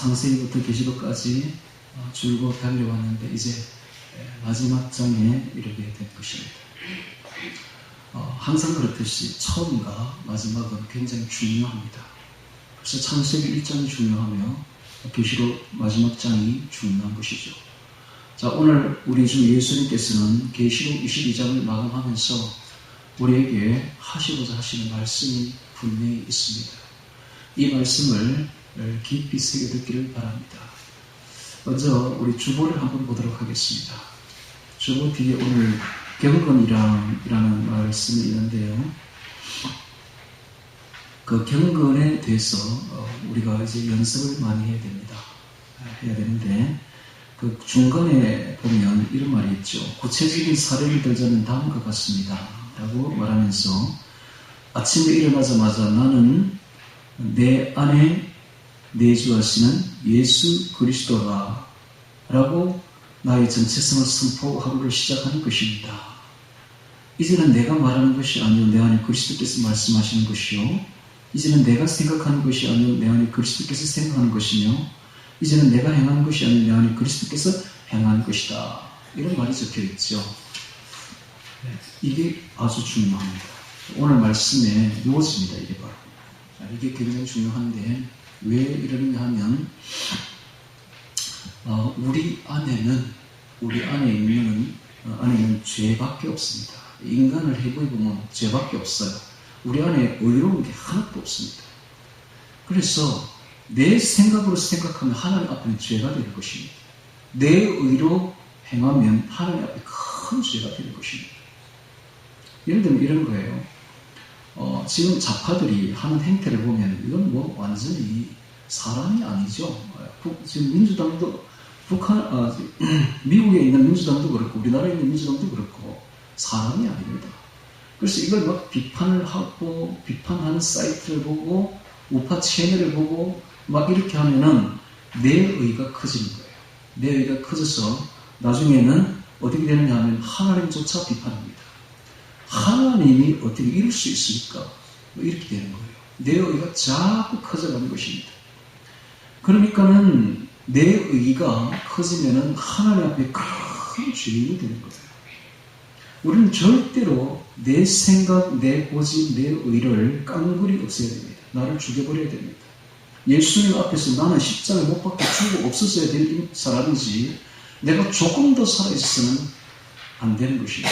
창세기부터 계시록까지 줄곧 달려왔는데 이제 마지막 장에 이르게 된 것입니다. 항상 그렇듯이 처음과 마지막은 굉장히 중요합니다. 그래서 창세기 1장이 중요하며 계시록 마지막 장이 중요한 것이죠. 자, 오늘 우리 주 예수님께서는 계시록 22장을 마감하면서 우리에게 하시고자 하시는 말씀이 분명히 있습니다. 이 말씀을 깊이 새겨듣기를 바랍니다. 먼저 우리 주보를 한번 보도록 하겠습니다. 주보 뒤에 오늘 경건이라는 말씀이 있는데요. 그 경건에 대해서 우리가 이제 연습을 많이 해야 되는데 그 중간에 보면 이런 말이 있죠. 구체적인 사례를 들자면 다음과 같습니다. 라고 말하면서 아침에 일어나자마자 나는 내 안에 내주하시는 예수 그리스도라 라고 나의 정체성을 선포하고를 시작하는 것입니다. 이제는 내가 말하는 것이 아니요 내 안에 그리스도께서 말씀하시는 것이요 이제는 내가 생각하는 것이 아니요 내 안에 그리스도께서 생각하는 것이며 이제는 내가 행하는 것이 아니요 내 안에 그리스도께서 행하는 것이다. 이런 말이 적혀 있죠. 이게 아주 중요합니다. 오늘 말씀의 요지입니다. 이게 바로. 이게 굉장히 중요한데 왜 이러느냐 하면 우리 안에 있는 죄밖에 없습니다. 인간을 해보면 죄밖에 없어요. 우리 안에 의로운 게 하나도 없습니다. 그래서 내 생각으로 생각하면 하나님 앞에는 죄가 되는 것입니다. 내 의로 행하면 하나님 앞에 큰 죄가 되는 것입니다. 예를 들면 이런 거예요. 지금 좌파들이 하는 행태를 보면 이건 뭐 완전히 사람이 아니죠. 지금 민주당도 미국에 있는 민주당도 그렇고 우리나라에 있는 민주당도 그렇고 사람이 아닙니다. 그래서 이걸 막 비판을 하고 비판하는 사이트를 보고 우파 채널을 보고 막 이렇게 하면은 내 의가 커지는 거예요. 내 의가 커져서 나중에는 어떻게 되느냐 하면 하나님조차 비판합니다. 하나님이 어떻게 이룰 수 있습니까? 이렇게 되는 거예요. 내 의가 자꾸 커져가는 것입니다. 그러니까는 내 의가 커지면은 하나님 앞에 큰 죄인이 되는 거예요. 우리는 절대로 내 생각, 내 고집, 내 의를 깡그리 없애야 됩니다. 나를 죽여버려야 됩니다. 예수님 앞에서 나는 십자가에 못 박혀 죽고 없어져야 될 사람이지 내가 조금 더 살아있어서는 안 되는 것입니다.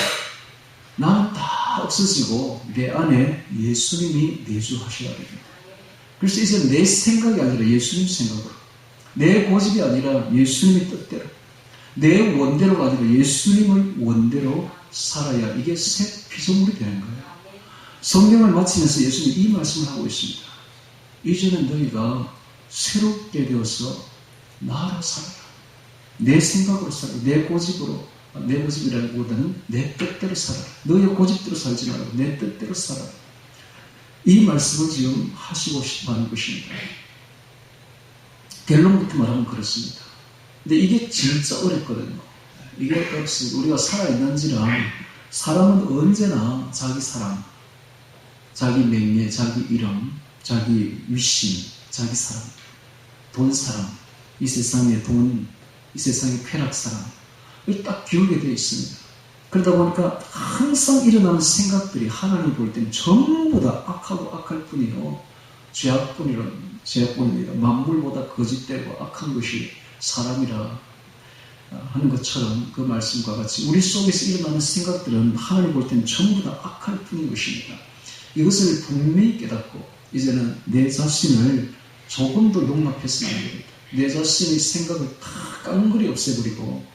나는 다 없어지고 내 안에 예수님이 내주하셔야 됩니다. 그래서 이제 내 생각이 아니라 예수님 생각으로 내 고집이 아니라 예수님의 뜻대로 내 원대로가 아니라 예수님의 원대로 살아야 이게 새 피조물이 되는 거예요. 성경을 마치면서 예수님이 이 말씀을 하고 있습니다. 이제는 너희가 새롭게 되어서 나로 살아라. 내 생각으로 살아라. 내 고집으로 내 고집이라기보다는 내 뜻대로 살아라. 너의 고집대로 살지 말고 내 뜻대로 살아라. 이 말씀을 지금 하시고 싶어 하는 것입니다. 결론부터 말하면 그렇습니다. 근데 이게 진짜 어렵거든요. 이게 어렵습니다. 우리가 살아있는지라 사람은 언제나 자기 사랑, 자기 명예, 자기 이름, 자기 위신, 자기 사랑, 돈 사랑, 이 세상의 돈, 이 세상의 쾌락 사랑 딱 기울게 되어 있습니다. 그러다 보니까 항상 일어나는 생각들이 하나님 볼 때는 전부 다 악하고 악할 뿐이요 죄악뿐입니다. 만물보다 거짓되고 악한 것이 사람이라 하는 것처럼 그 말씀과 같이 우리 속에서 일어나는 생각들은 하나님 볼 때는 전부 다 악할 뿐인 것입니다. 이것을 분명히 깨닫고 이제는 내 자신을 조금도 용납해서는 안 됩니다. 내 자신의 생각을 다 깡그리 없애버리고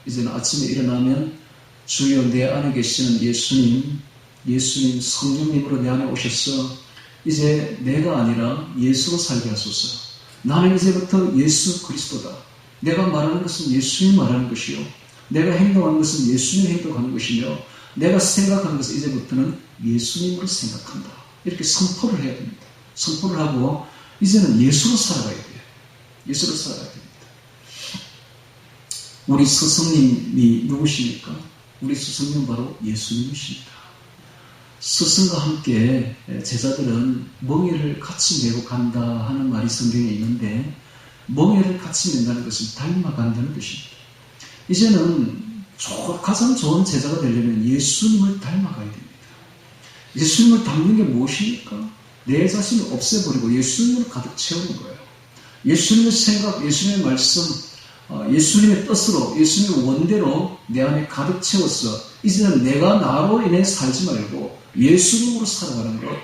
이제는 아침에 일어나면 주여 내 안에 계시는 예수님 성령님으로 내 안에 오셔서 이제 내가 아니라 예수로 살게 하소서. 나는 이제부터 예수 그리스도다. 내가 말하는 것은 예수님 말하는 것이요 내가 행동하는 것은 예수님 행동하는 것이며 내가 생각하는 것은 이제부터는 예수님으로 생각한다. 이렇게 선포를 해야 됩니다. 선포를 하고 이제는 예수로 살아가야 돼요. 예수로 살아가야 됩니다. 우리 스승님이 누구십니까? 우리 스승님 바로 예수님이십니다. 스승과 함께 제자들은 멍에를 같이 메고 간다 하는 말이 성경에 있는데 멍에를 같이 맨다는 것은 닮아간다는 것입니다. 이제는 가장 좋은 제자가 되려면 예수님을 닮아가야 됩니다. 예수님을 닮는 게 무엇입니까? 내 자신을 없애버리고 예수님을 가득 채우는 거예요. 예수님의 생각, 예수님의 말씀, 예수님의 뜻으로, 예수님의 원대로 내 안에 가득 채워서 이제는 내가 나로 인해 살지 말고 예수님으로 살아가는 것,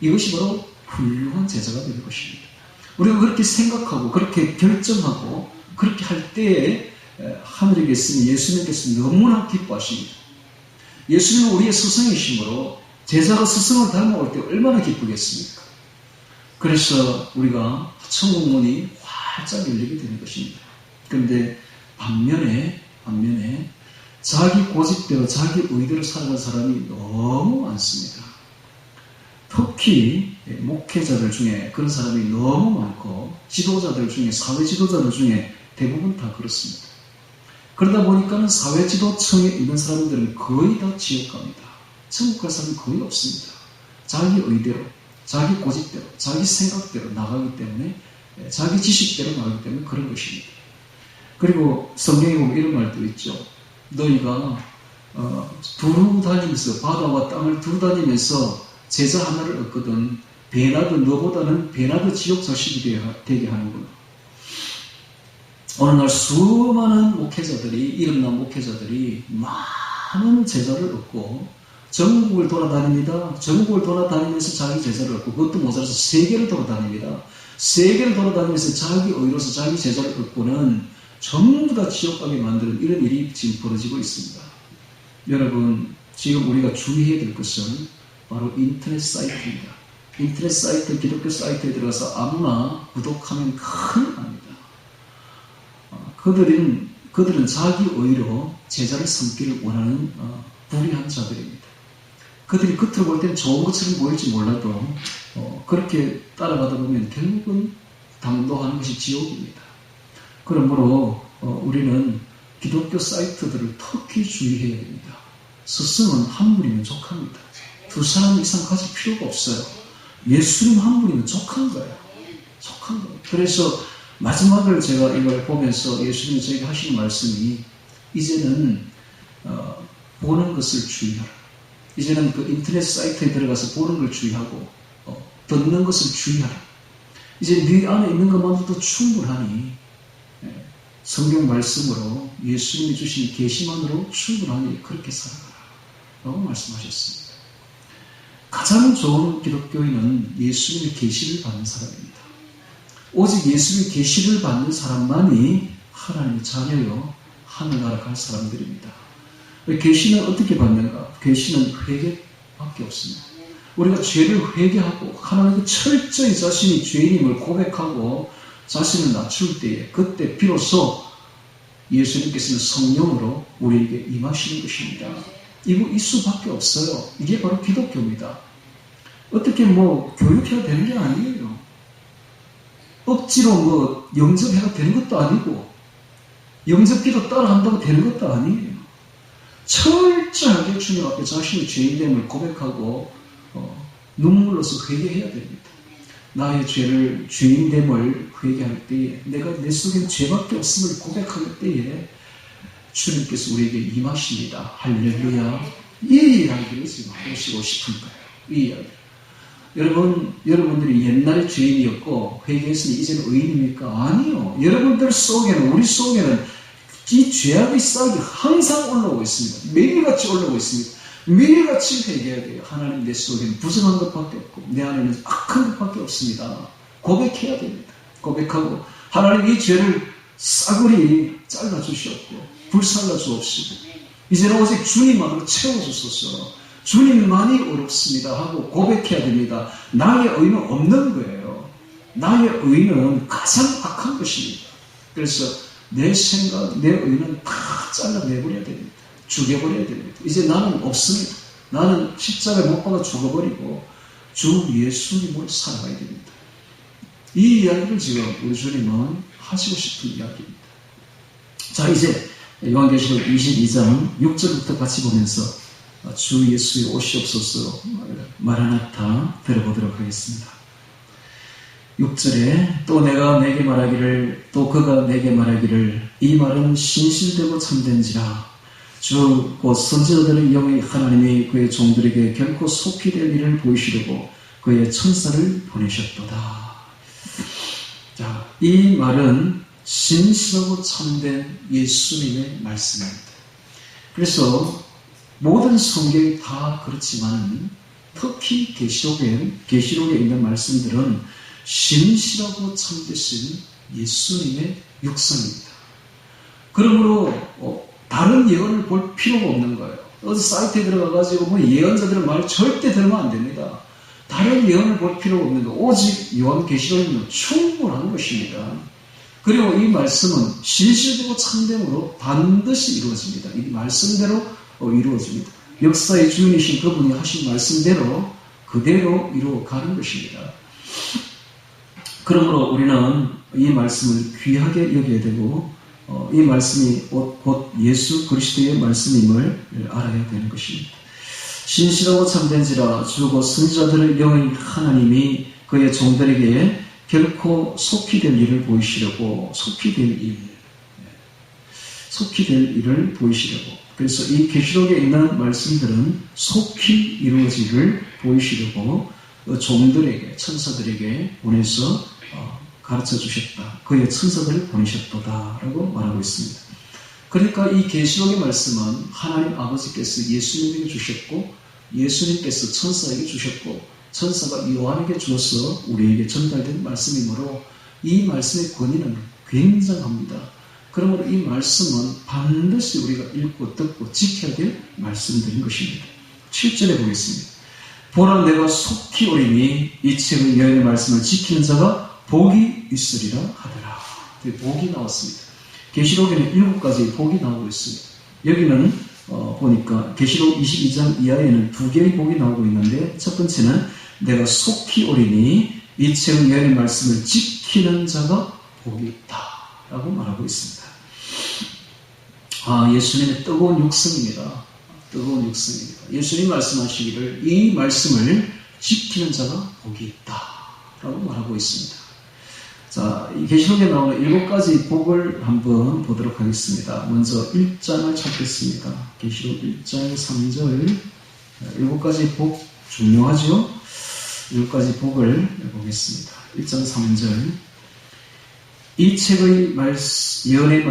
이것이 바로 훌륭한 제자가 되는 것입니다. 우리가 그렇게 생각하고 그렇게 결정하고 그렇게 할 때에 하늘에 계신 예수님께서 너무나 기뻐하십니다. 예수님은 우리의 스승이시므로 제자가 스승을 닮아올 때 얼마나 기쁘겠습니까? 그래서 우리가 천국 문이 활짝 열리게 되는 것입니다. 그런데 반면에 자기 고집대로 자기 의대로 살아가는 사람이 너무 많습니다. 특히 목회자들 중에 그런 사람이 너무 많고 지도자들 중에 사회 지도자들 중에 대부분 다 그렇습니다. 그러다 보니까는 사회 지도층에 있는 사람들은 거의 다 지옥 갑니다. 천국 갈 사람은 거의 없습니다. 자기 의대로, 자기 고집대로, 자기 생각대로 나가기 때문에, 자기 지식대로 나가기 때문에 그런 것입니다. 그리고 성경에 보면 이런 말도 있죠. 너희가 두루 다니면서 바다와 땅을 두루 다니면서 제자 하나를 얻거든 배나도 너보다는 배나도 지옥 자식이 되게 하는구나. 어느 날 수많은 목회자들이 이름난 목회자들이 많은 제자를 얻고 전국을 돌아다닙니다. 전국을 돌아다니면서 자기 제자를 얻고 그것도 모자라서 세계를 돌아다닙니다. 세계를 돌아다니면서 자기 의로서 자기 제자를 얻고는 전부 다 지옥 가게 만드는 이런 일이 지금 벌어지고 있습니다. 여러분, 지금 우리가 주의해야 될 것은 바로 인터넷 사이트입니다. 인터넷 사이트, 기독교 사이트에 들어가서 아무나 구독하면 큰일 납니다. 그들은 자기 의로 제자를 삼기를 원하는 불의한 자들입니다. 그들이 겉으로 볼 때는 좋은 것처럼 보일지 몰라도 그렇게 따라가다 보면 결국은 당도하는 것이 지옥입니다. 그러므로 우리는 기독교 사이트들을 특히 주의해야 됩니다. 스승은 한 분이면 족합니다. 두 사람 이상 가질 필요가 없어요. 예수님 한 분이면 족한 거예요. 족한 거예요. 그래서 마지막을 제가 이걸 보면서 예수님이 저에게 하시는 말씀이 이제는 보는 것을 주의하라. 이제는 그 인터넷 사이트에 들어가서 보는 걸 주의하고 듣는 것을 주의하라. 이제 네 안에 있는 것만으로도 충분하니 성경 말씀으로 예수님이 주신 계시만으로 충분하니 그렇게 살아가라 라고 말씀하셨습니다. 가장 좋은 기독교인은 예수님의 계시를 받는 사람입니다. 오직 예수님의 계시를 받는 사람만이 하나님의 자녀요 하늘나라 갈 사람들입니다. 계시는 어떻게 받는가? 계시는 회개밖에 없습니다. 우리가 죄를 회개하고 하나님께 철저히 자신이 죄인임을 고백하고 자신을 낮출 때에 그때 비로소 예수님께서는 성령으로 우리에게 임하시는 것입니다. 이 수밖에 없어요. 이게 바로 기독교입니다. 어떻게 교육해야 되는 게 아니에요. 억지로 영접해야 되는 것도 아니고 영접기도 따라한다고 되는 것도 아니에요. 철저하게 주님 앞에 자신의 죄인됨을 고백하고 눈물로서 회개해야 됩니다. 나의 죄를 죄인됨을 회개할 때에 내가 내 속에 죄밖에 없음을 고백할 때에 주님께서 우리에게 임하십니다. 할렐루야. 이 이야기를 지금 하시고 싶은 거예요. 이 이야기. 여러분들이 옛날에 죄인이었고 회개했으니 이제는 의인입니까? 아니요. 여러분들 속에는 우리 속에는 이 죄악의 싹이 항상 올라오고 있습니다. 매일같이 올라오고 있습니다. 매일같이 회개해야 돼요. 하나님 내 속에는 부정한 것밖에 없고 내 안에는 악한 것밖에 없습니다. 고백해야 됩니다. 고백하고 하나님 이 죄를 싸그리 잘라주시옵고 불살라 주옵시고 이제는 오직 주님만으로 채워주소서. 주님만이 어렵습니다 하고 고백해야 됩니다. 나의 의는 없는 거예요. 나의 의는 가장 악한 것입니다. 그래서 내 생각, 내 의는 다 잘라내버려야 됩니다. 죽여버려야 됩니다. 이제 나는 없습니다. 나는 십자가에 못 박아 죽어버리고 주 예수님을 살아가야 됩니다. 이 이야기를 지금 우리 주님은 하시고 싶은 이야기입니다. 자, 이제 요한계시록 22장 6절부터 같이 보면서 주 예수의 오시옵소서 마라나타 들어보도록 하겠습니다. 6절에 또 내가 내게 말하기를 또 그가 내게 말하기를 이 말은 신실되고 참된지라 주 곧 선지자들의 영의 하나님이 그의 종들에게 결코 속히 될 일을 보이시려고 그의 천사를 보내셨도다. 자, 이 말은 신실하고 참된 예수님의 말씀입니다. 그래서 모든 성경이 다 그렇지만 특히 계시록에 있는 말씀들은 신실하고 참되신 예수님의 육성입니다. 그러므로 다른 예언을 볼 필요가 없는 거예요. 어디 사이트에 들어가가지고 뭐 예언자들의 말을 절대 들으면 안 됩니다. 다른 예언을 볼 필요가 없는 거. 오직 요한계시록은 충분한 것입니다. 그리고 이 말씀은 신실되고 참됨으로 반드시 이루어집니다. 이 말씀대로 이루어집니다. 역사의 주인이신 그분이 하신 말씀대로 그대로 이루어가는 것입니다. 그러므로 우리는 이 말씀을 귀하게 여겨야 되고 이 말씀이 곧 예수 그리스도의 말씀임을 알아야 되는 것입니다. 신실하고 참된지라 주 곧 선지자들의 영의 하나님이 그의 종들에게 결코 속히 될 일을 보이시려고 속히 될 일을 보이시려고 그래서 이 계시록에 있는 말씀들은 속히 이루어지기를 보이시려고 종들에게 천사들에게 보내서 가르쳐 주셨다. 그의 천사들을 보내셨도다 라고 말하고 있습니다. 그러니까 이 계시록의 말씀은 하나님 아버지께서 예수님에게 주셨고 예수님께서 천사에게 주셨고 천사가 요한에게 주어서 우리에게 전달된 말씀이므로 이 말씀의 권위는 굉장합니다. 그러므로 이 말씀은 반드시 우리가 읽고 듣고 지켜야 될 말씀들인 것입니다. 7절에 보겠습니다. 보라 내가 속히 오리니 이 책의 여인의 말씀을 지키는 자가 복이 있으리라 하더라. 복이 나왔습니다. 계시록에는 7가지 복이 나오고 있습니다. 여기는 보니까 계시록 22장 이하에는 2개의 복이 나오고 있는데 첫 번째는 내가 속히 오리니 이 책의 여인의 말씀을 지키는 자가 복이 있다 라고 말하고 있습니다. 예수님의 뜨거운 육성입니다. 뜨거운 육성입니다. 예수님 말씀하시기를 이 말씀을 지키는 자가 복이 있다 라고 말하고 있습니다. 자, 이 계시록에 나오는 7가지 복을 한번 보도록 하겠습니다. 먼저 1장을 찾겠습니다. 계시록 1장 3절 7가지 복 중요하죠? 7가지 복을 보겠습니다. 1장 3절 이 책의 예언의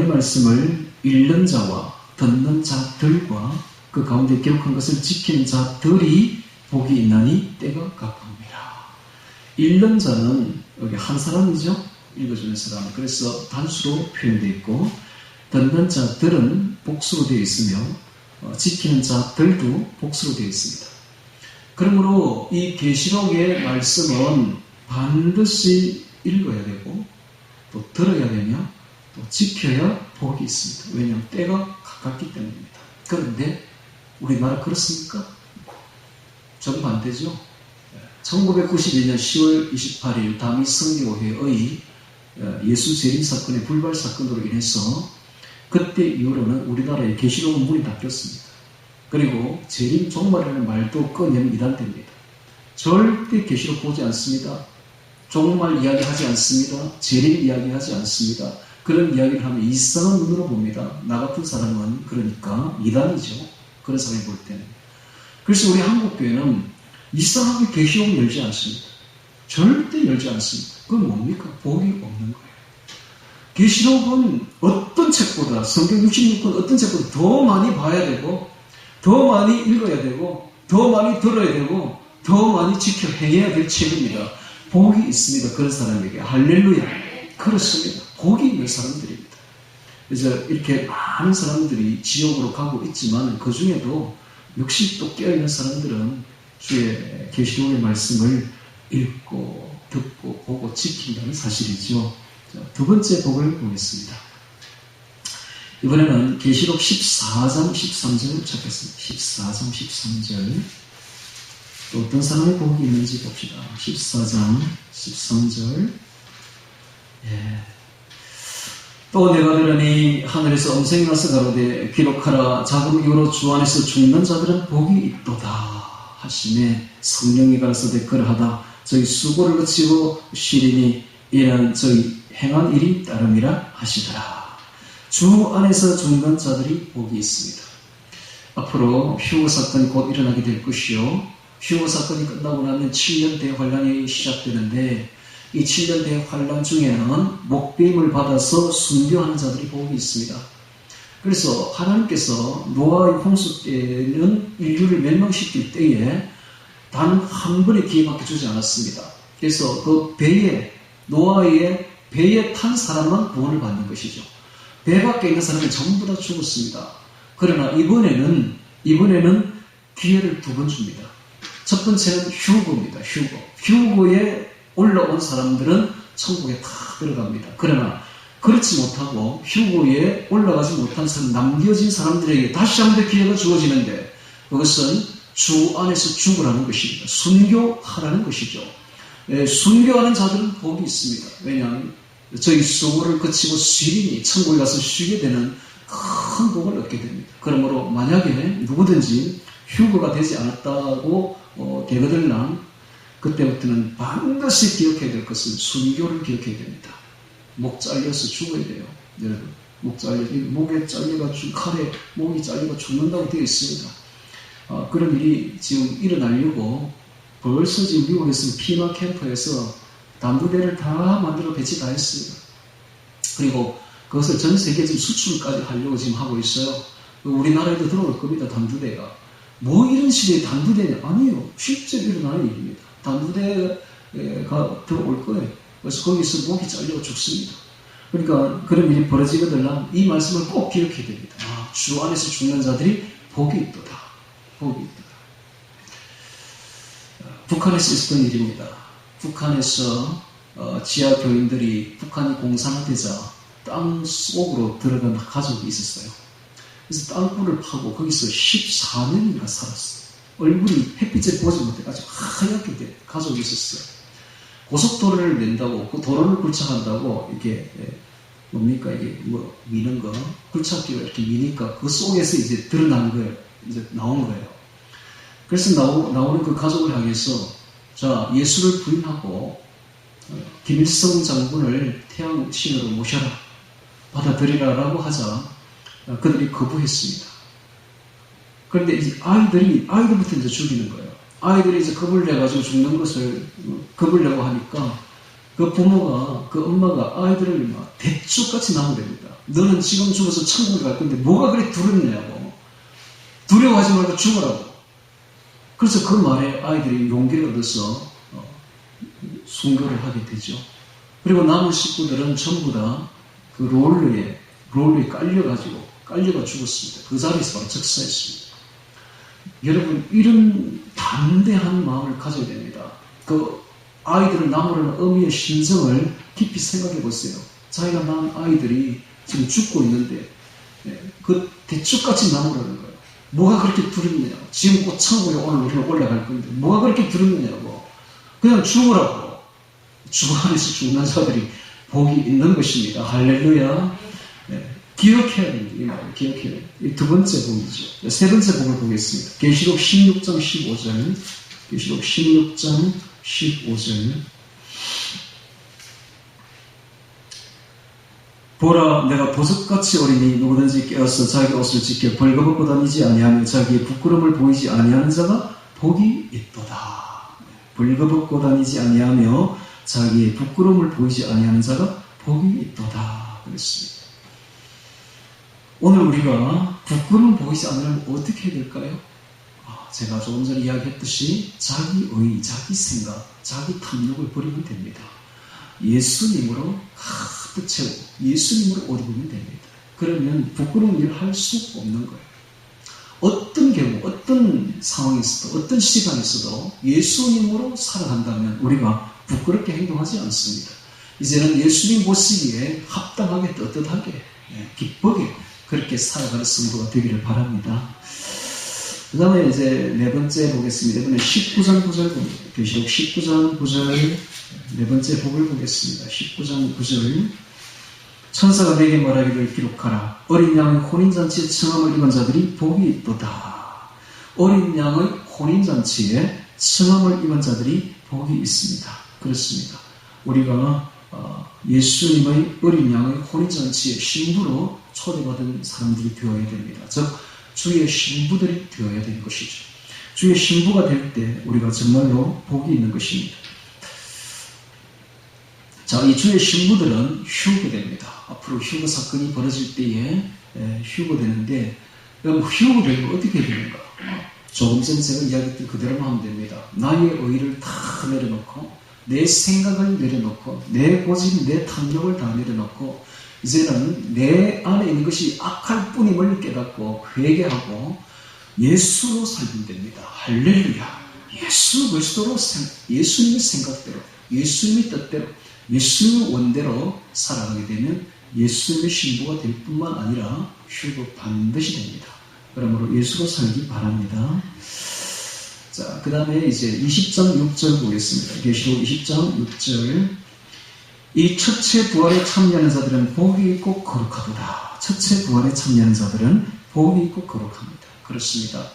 말씀을 읽는 자와 듣는 자들과 그 가운데 기록한 것을 지키는 자들이 복이 있나니 때가 가까웁니다. 읽는 자는 여기 한 사람이죠. 읽어주는 사람. 그래서 단수로 표현되어 있고 듣는 자들은 복수로 되어 있으며 지키는 자들도 복수로 되어 있습니다. 그러므로 이 계시록의 말씀은 반드시 읽어야 되고 또 들어야 되며 또 지켜야 복이 있습니다. 왜냐하면 때가 가깝기 때문입니다. 그런데 우리나라 그렇습니까? 정반대죠. 1992년 10월 28일 다미 성교회의 예수 재림 사건의 불발 사건으로 인해서 그때 이후로는 우리나라의 계시록은 문이 닫혔습니다. 그리고 재림 종말이라는 말도 꺼내면 이단됩니다. 절대 계시록 보지 않습니다. 종말 이야기하지 않습니다. 재림 이야기하지 않습니다. 그런 이야기를 하면 이상한 눈으로 봅니다. 나 같은 사람은 그러니까 이단이죠. 그런 사람이 볼 때는. 그래서 우리 한국교회는 이상하게 계시록을 열지 않습니다. 절대 열지 않습니다. 그건 뭡니까? 복이 없는 거예요. 계시록은 어떤 책보다 성경 66권 어떤 책보다 더 많이 봐야 되고 더 많이 읽어야 되고 더 많이 들어야 되고 더 많이 지켜 행해야 될 책입니다. 복이 있습니다. 그런 사람에게. 할렐루야. 그렇습니다. 복이 있는 사람들입니다. 그래서 이렇게 많은 사람들이 지옥으로 가고 있지만 그 중에도 역시 또 깨어있는 사람들은 주의 계시록의 말씀을 읽고 듣고 보고 지킨다는 사실이죠. 자, 두 번째 복을 보겠습니다. 이번에는 계시록 14장 13절 찾겠습니다. 14장 13절 또 어떤 사람의 복이 있는지 봅시다. 14장 13절 또 내가 들으니 하늘에서 음성이 나서 가로되 기록하라 자금 이후로 주 안에서 죽는 자들은 복이 있도다 하시매 성령이 가라사대 그러하다 저희 수고를 그치고 쉬리니 이는 저희 행한 일이 따름이라 하시더라. 주 안에서 죽는 자들이 복이 있습니다. 앞으로 휴거 사건이 곧 일어나게 될 것이요. 휴거 사건이 끝나고 나면 7년 대환란이 시작되는데 이 7년 대환란 중에는 목배임을 받아서 순교하는 자들이 복이 있습니다. 그래서 하나님께서 노아의 홍수 때는 인류를 멸망시킬 때에 단 한 번의 기회밖에 주지 않았습니다. 그래서 그 노아의 배에 탄 사람만 구원을 받는 것이죠. 배 밖에 있는 사람은 전부 다 죽었습니다. 그러나 이번에는 기회를 두 번 줍니다. 첫 번째는 휴거입니다. 휴거에 올라온 사람들은 천국에 다 들어갑니다. 그러나 그렇지 못하고 휴거에 올라가지 못한 사람, 남겨진 사람들에게 다시 한 번 기회가 주어지는데 그것은 주 안에서 죽으라는 것입니다. 순교하라는 것이죠. 순교하는 자들은 복이 있습니다. 왜냐하면 저희 수고를 그치고 쉬리니 천국에 가서 쉬게 되는 큰 복을 얻게 됩니다. 그러므로 만약에 누구든지 휴거가 되지 않았다고 되거들랑 그때부터는 반드시 기억해야 될 것은 순교를 기억해야 됩니다. 목 잘려서 죽어야 돼요. 여러분, 목에 잘려가 칼에 목이 잘려가 죽는다고 되어 있습니다. 그런 일이 지금 일어나려고 벌써 지금 미국에서는 피마 캠프에서 담두대를 다 만들어 배치 다 했습니다. 그리고 그것을 전 세계 지금 수출까지 하려고 지금 하고 있어요. 우리나라에도 들어올 겁니다. 담두대가. 뭐 이런 시대에 담두대냐? 아니에요. 실제 일어나는 일입니다. 담두대가 들어올 거예요. 그래서 거기서 목이 잘려 죽습니다. 그러니까 그런 일이 벌어지거든요. 이 말씀을 꼭 기억해야 됩니다. 주 안에서 죽는 자들이 복이 있도다. 복이 있도다. 북한에서 있었던 일입니다. 북한에서 지하 교인들이 북한이 공산화되자 땅 속으로 들어간 가족이 있었어요. 그래서 땅굴을 파고 거기서 14년이나 살았어요. 얼굴이 햇빛을 보지 못해가지고 하얗게 된 가족이 있었어요. 고속도로를 낸다고, 그 도로를 굴착한다고, 이게, 뭡니까, 이게, 미는 거, 굴착기로 이렇게 미니까, 그 속에서 이제 드러난 거예요. 이제 나온 거예요. 그래서 나오는 그 가족을 향해서, 자, 예수를 부인하고, 김일성 장군을 태양신으로 모셔라, 받아들이라라고 하자, 그들이 거부했습니다. 그런데 이제 아이들부터 이제 죽이는 거예요. 아이들이 이제 겁을 내가지고 죽는 것을 겁을 내고 하니까 그 부모가, 그 엄마가 아이들을 막 대쪽같이 나무랍니다. 너는 지금 죽어서 천국에 갈 건데 뭐가 그렇게 두렵냐고. 두려워하지 말고 죽으라고. 그래서 그 말에 아이들이 용기를 얻어서 순교를 하게 되죠. 그리고 남은 식구들은 전부 다 그 롤러에 깔려가 죽었습니다. 그 자리에서 바로 즉사했습니다. 여러분, 이런 담대한 마음을 가져야 됩니다. 그 아이들을 나무라는 어미의 심정을 깊이 생각해 보세요. 자기가 낳은 아이들이 지금 죽고 있는데 그 대축같이 나무라는 거예요. 뭐가 그렇게 두렵느냐고. 지금 곧 천국에 오늘 우리는 올라갈 건데 뭐가 그렇게 두렵느냐고. 그냥 죽으라고. 주 안에서 죽는 자들이 복이 있는 것입니다. 할렐루야. 기억해야 됩니다. 이 말을 기억해야 됩니다. 이 두 번째 복이죠. 세 번째 복을 보겠습니다. 계시록 16장 15절. 계시록 16장 15절. 보라, 내가 보석같이 어리니 누구든지 깨어서 자기 옷을 지켜 벌거벗고 다니지 아니하며 자기의 부끄러움을 보이지 아니하는 자가 복이 있도다. 벌거벗고 다니지 아니하며 자기의 부끄러움을 보이지 아니하는 자가 복이 있도다. 그랬습니다. 오늘 우리가 부끄러움 보이지 않으려면 어떻게 해야 될까요? 제가 조금 전에 이야기했듯이 자기 의, 자기 생각, 자기 탐욕을 버리면 됩니다. 예수님으로 가득 채우고 예수님으로 옷 입으면 됩니다. 그러면 부끄러운 일을 할 수 없는 거예요. 어떤 경우, 어떤 상황에서도, 어떤 시간에서도 예수님으로 살아간다면 우리가 부끄럽게 행동하지 않습니다. 이제는 예수님 보시기에 합당하게, 떳떳하게, 기쁘게 그렇게 살아가는 성도가 되기를 바랍니다. 그 다음에 이제 네 번째 보겠습니다. 이번에 19장 9절 봅니다. 계시록 19장 9절 네 번째 복을 보겠습니다. 19장 9절. 천사가 내게 말하기를 기록하라. 어린 양의 혼인잔치에 청함을 입은 자들이 복이 있도다. 어린 양의 혼인잔치에 성함을 입은 자들이 복이 있습니다. 그렇습니다. 우리가 예수님의 어린 양의 혼인잔치에 신부로 초대받은 사람들이 되어야 됩니다. 즉 주의 신부들이 되어야 되는 것이죠. 주의 신부가 될 때 우리가 정말로 복이 있는 것입니다. 자, 이 주의 신부들은 휴거됩니다. 앞으로 휴거 사건이 벌어질 때에 휴거되는데, 그럼 휴거되면 어떻게 되는가? 조금 전에 제가 이야기했던 그대로만 하면 됩니다. 나의 의의를 다 내려놓고, 내 생각을 내려놓고, 내 고집, 내 탐욕을 다 내려놓고, 이제는 내 안에 있는 것이 악할 뿐임을 깨닫고 회개하고 예수로 살면 됩니다. 할렐루야. 예수 그리스도로 예수님의 생각대로, 예수님의 뜻대로, 예수님의 원대로 살아가게 되면 예수님의 신부가 될 뿐만 아니라 휴거 반드시 됩니다. 그러므로 예수로 살기 바랍니다. 자, 그 다음에 이제 20장 6절 보겠습니다. 계시록 20장 6절. 이 첫째 부활에 참여하는 자들은 복이 있고 거룩하도다. 첫째 부활에 참여하는 자들은 복이 있고 거룩합니다. 그렇습니다.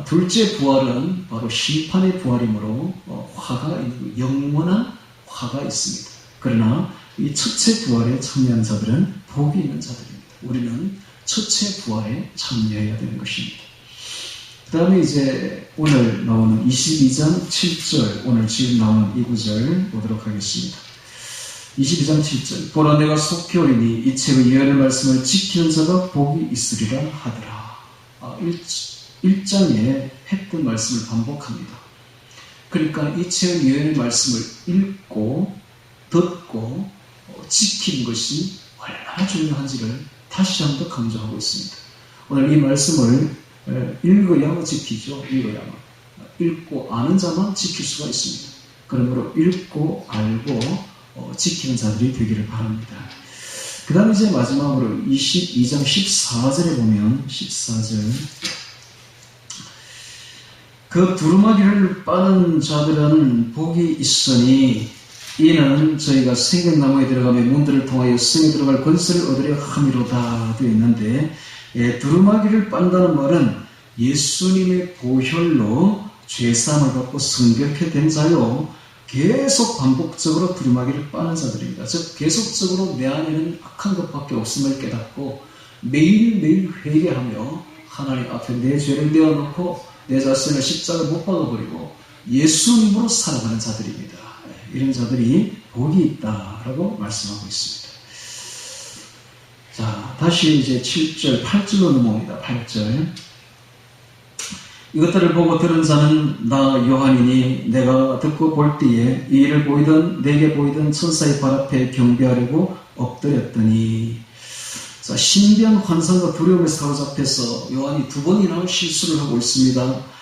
둘째 부활은 바로 심판의 부활이므로 화가 있는, 영원한 화가 있습니다. 그러나 이 첫째 부활에 참여한 자들은 복이 있는 자들입니다. 우리는 첫째 부활에 참여해야 되는 것입니다. 그 다음에 이제 오늘 나오는 22장 7절, 오늘 지금 나오는 이 구절 보도록 하겠습니다. 22장 7절. 보라 내가 속히 오리니 이 책의 예언의 말씀을 지키는 자가 복이 있으리라 하더라. 1장에 했던 말씀을 반복합니다. 그러니까 이 책의 예언의 말씀을 읽고 듣고 지키는 것이 얼마나 중요한지를 다시 한번 강조하고 있습니다. 오늘 이 말씀을 읽어야만 지키죠. 읽어야만. 읽고 아는 자만 지킬 수가 있습니다. 그러므로 읽고 알고 지키는 자들이 되기를 바랍니다. 그 다음에 이제 마지막으로 22장 14절에 보면 14절. 그 두루마기를 빠는 자들은 복이 있으니 이는 저희가 생명나무에 들어가며 문들을 통하여 성에 들어갈 권세를 얻으려 함이로다 되어 있는데, 두루마기를 빤다는 말은 예수님의 보혈로 죄사함을 받고 성결케 된 자요, 계속 반복적으로 두루마기를 빠는 자들입니다. 즉 계속적으로 내 안에는 악한 것밖에 없음을 깨닫고 매일매일 회개하며 하나님 앞에 내 죄를 내어놓고 내 자신을 십자가에 못 박아버리고 예수님으로 살아가는 자들입니다. 이런 자들이 복이 있다라고 말씀하고 있습니다. 자, 다시 이제 7절, 8절로 넘어옵니다. 8절. 이것들을 보고 들은 자는 나 요한이니 내가 듣고 볼 때에 이 일을 보이던 내게 보이던 천사의 발 앞에 경배하려고 엎드렸더니, 자, 신비한 환상과 두려움에 사로잡혀서 요한이 2번이나 실수를 하고 있습니다.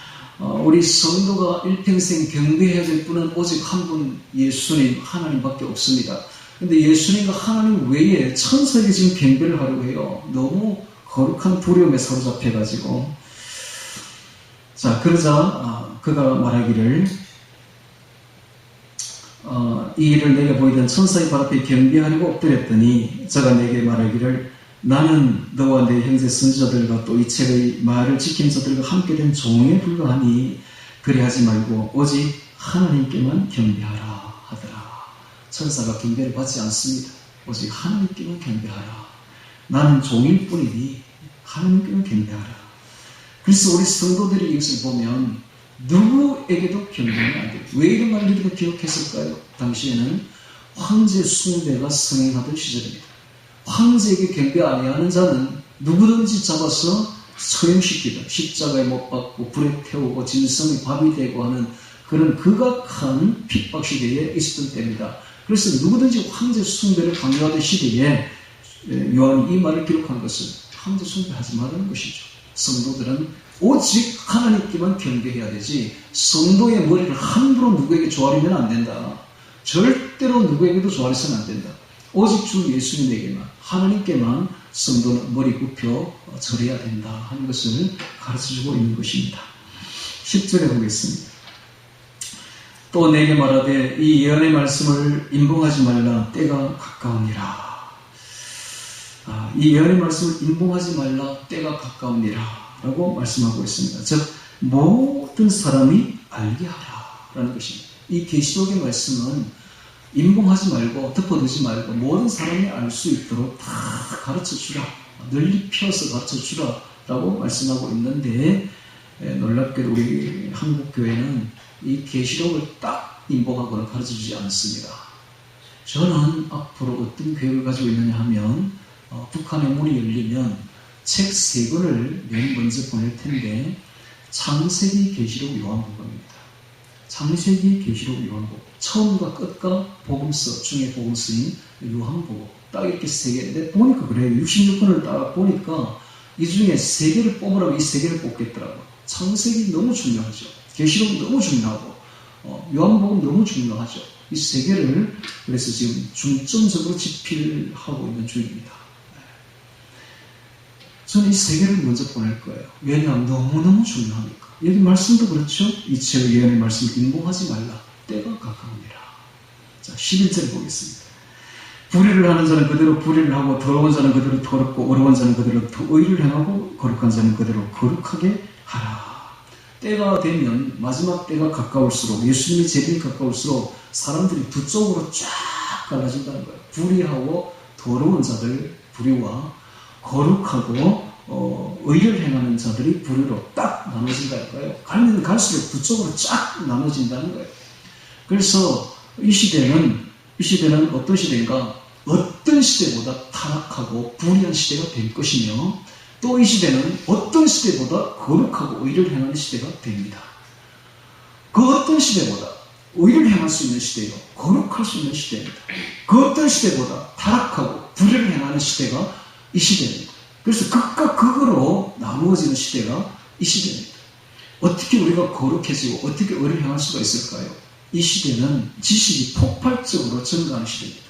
우리 성도가 일평생 경배해야 될 분은 오직 한 분, 예수님, 하나님밖에 없습니다. 근데 예수님과 하나님 외에 천사에게 지금 경배를 하려고 해요. 너무 거룩한 두려움에 사로잡혀가지고. 자, 그러자 그가 말하기를 이 일을 내게 보이던 천사의 발 앞에 경배하려고 엎드렸더니 저가 내게 말하기를 나는 너와 내 형제 선지자들과 또 이 책의 말을 지킨 자들과 함께 된 종에 불과하니 그리하지 말고 오직 하나님께만 경배하라 하더라. 천사가 경배를 받지 않습니다. 오직 하나님께만 경배하라. 나는 종일 뿐이니 하나님께만 경배하라. 그래서 우리 성도들이 이것을 보면 누구에게도 경배하면 안 돼요. 왜 이런 말을 이렇게 기억했을까요? 당시에는 황제 숭배가 성행하던 시절입니다. 황제에게 경배 아니하는 자는 누구든지 잡아서 처형시키던, 십자가에 못 박고 불에 태우고 짐승이 밥이 되고 하는 그런 극악한 핍박 시대에 있었던 때입니다. 그래서 누구든지 황제 숭배를 강요하던 시대에 요한이 이 말을 기록한 것은 황제 숭배하지 말라는 것이죠. 성도들은 오직 하나님께만 경배해야 되지 성도의 머리를 함부로 누구에게 조아리면 안 된다. 절대로 누구에게도 조아리서는 안 된다. 오직 주 예수님에게만, 하나님께만 성도는 머리 굽혀 절해야 된다 하는 것을 가르쳐주고 있는 것입니다. 10절에 보겠습니다. 또 내게 말하되 이 예언의 말씀을 임봉하지 말라. 때가 가까우니라. 이 예언의 말씀을 임봉하지 말라. 때가 가까우니라 라고 말씀하고 있습니다. 즉 모든 사람이 알게 하라라는 것입니다. 이 계시록의 말씀은 임봉하지 말고 덮어두지 말고 모든 사람이 알 수 있도록 다 가르쳐주라, 널리 펴서 가르쳐주라 라고 말씀하고 있는데, 놀랍게도 우리 한국교회는 이 계시록을 딱 임봉하거나 가르쳐주지 않습니다. 저는 앞으로 어떤 계획을 가지고 있느냐 하면 북한의 문이 열리면 책 3권을 맨 먼저 보낼 텐데, 창세기, 계시록, 요한복음입니다. 창세기, 계시록, 요한복음, 처음과 끝과 복음서 중에 복음서인 요한복음, 딱 이렇게 3개. 보니까 그래요. 66권을 딱 보니까 이 중에 3개를 뽑으라면 이 3개를 뽑겠더라고요. 창세기 너무 중요하죠. 계시록 너무 중요하고 요한복음 너무 중요하죠. 이 3개를 그래서 지금 중점적으로 집필하고 있는 중입니다. 저는 이 3개를 먼저 보낼 거예요. 왜냐하면 너무너무 중요하니까. 여기 말씀도 그렇죠. 이치의 예언의 말씀 인봉하지 말라. 때가 가까우니라. 자, 11절 보겠습니다. 불의를 하는 자는 그대로 불의를 하고 더러운 자는 그대로 더럽고 어려운 자는 그대로 의를 행하고 거룩한 자는 그대로 거룩하게 하라. 때가 되면 마지막 때가 가까울수록, 예수님의 재림이 가까울수록 사람들이 두 쪽으로 쫙 갈라진다는 거예요. 불의하고 더러운 자들 불의와 거룩하고 의를 행하는 자들이 불의로 딱 나눠진다는 거예요. 가면 갈수록 두 쪽으로 쫙 나눠진다는 거예요. 그래서 이 시대는 어떤 시대인가? 어떤 시대보다 타락하고 불의한 시대가 될 것이며, 또 이 시대는 어떤 시대보다 거룩하고 의를 행하는 시대가 됩니다. 그 어떤 시대보다 의를 행할 수 있는 시대요, 거룩할 수 있는 시대입니다. 그 어떤 시대보다 타락하고 불의를 행하는 시대가 이 시대입니다. 그래서 극과 극으로 나누어지는 시대가 이 시대입니다. 어떻게 우리가 거룩해지고 어떻게 의를 행할 수가 있을까요? 이 시대는 지식이 폭발적으로 증가하는 시대입니다.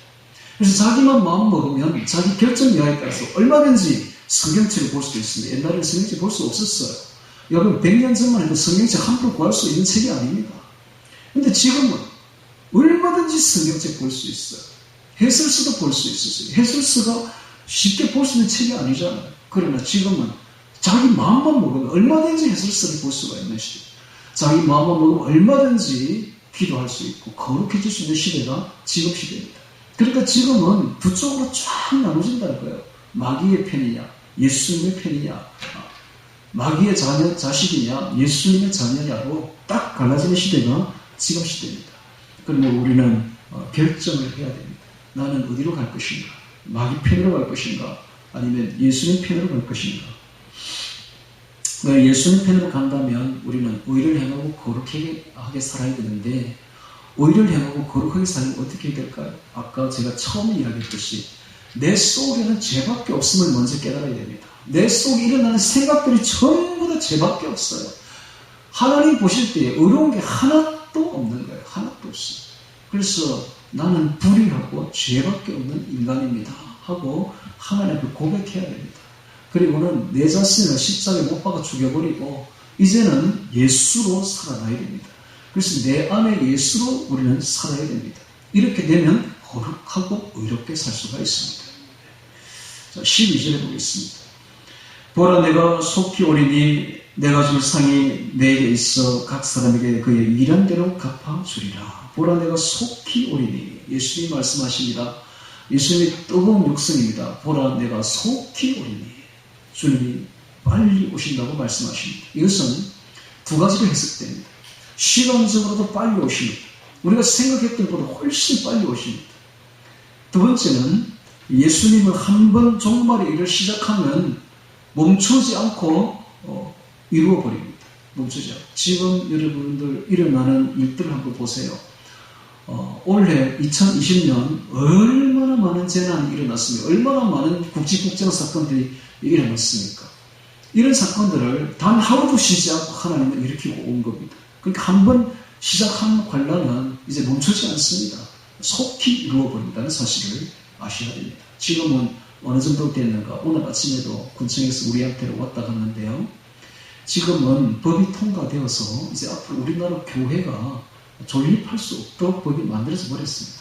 그래서 자기만 마음 먹으면 자기 결정 여하에 따라서 얼마든지 성경책을 볼 수도 있습니다. 옛날에는 성경책 볼 수 없었어요. 여러분 100년 전만 해도 성경책 함부로 구할 수 있는 책이 아닙니다. 근데 지금은 얼마든지 성경책 볼 수 있어요. 해설서도 볼 수 있었어요. 해설서가 쉽게 볼 수 있는 책이 아니잖아요. 그러나 지금은 자기 마음만 먹으면 얼마든지 해설서를 볼 수가 있는 시대. 자기 마음만 먹으면 얼마든지 기도할 수 있고 거룩해질 수 있는 시대가 지금 시대입니다. 그러니까 지금은 두 쪽으로 쫙 나눠진다는 거예요. 마귀의 편이냐, 예수님의 편이냐, 마귀의 자식이냐, 예수님의 자녀냐로 딱 갈라지는 시대가 지금 시대입니다. 그러면 우리는 결정을 해야 됩니다. 나는 어디로 갈 것인가? 마귀 편으로 갈 것인가? 아니면 예수님 편으로 갈 것인가? 예수님 편으로 간다면 우리는 의를 행하고 거룩하게 살아야 되는데, 의를 행하고 거룩하게 살면 어떻게 해야 될까요? 아까 제가 처음에 이야기했듯이 내 속에는 죄밖에 없음을 먼저 깨달아야 됩니다. 내 속에 일어나는 생각들이 전부 다 죄밖에 없어요. 하나님 보실 때 의로운 게 하나도 없는 거예요. 하나도 없어요. 그래서 나는 불의하고 죄밖에 없는 인간입니다 하고 하나님 앞에 고백해야 됩니다. 그리고는 내 자신을 십자가에 못 박아 죽여버리고 이제는 예수로 살아나야 됩니다. 그래서 내 안에 예수로 우리는 살아야 됩니다. 이렇게 되면 거룩하고 의롭게 살 수가 있습니다. 자, 12절에 보겠습니다. 보라, 내가 속히 오리니 내가 줄 상이 내게 있어 각 사람에게 그의 일한 대로 갚아주리라. 보라, 내가 속히 오리니. 예수님이 말씀하십니다. 예수님의 뜨거운 육성입니다. 보라, 내가 속히 오리니. 주님이 빨리 오신다고 말씀하십니다. 이것은 두 가지로 해석됩니다. 시간적으로도 빨리 오십니다. 우리가 생각했던 것보다 훨씬 빨리 오십니다. 두 번째는 예수님은 한 번 종말의 일을 시작하면 멈추지 않고 이루어버립니다. 멈추지 않고. 지금 여러분들 일어나는 일들을 한번 보세요. 올해 2020년 얼마나 많은 재난이 일어났습니까? 얼마나 많은 국지국정 사건들이 일어났습니까? 이런 사건들을 단 하루도 쉬지 않고 하나님은 일으키고 온 겁니다. 그러니까 한 번 시작한 관란은 이제 멈추지 않습니다. 속히 이루어버린다는 사실을 아셔야 됩니다. 지금은 어느 정도 됐는가? 오늘 아침에도 군청에서 우리한테로 왔다 갔는데요. 지금은 법이 통과되어서 이제 앞으로 우리나라 교회가 존립할 수 없도록 법이 만들어져 버렸습니다.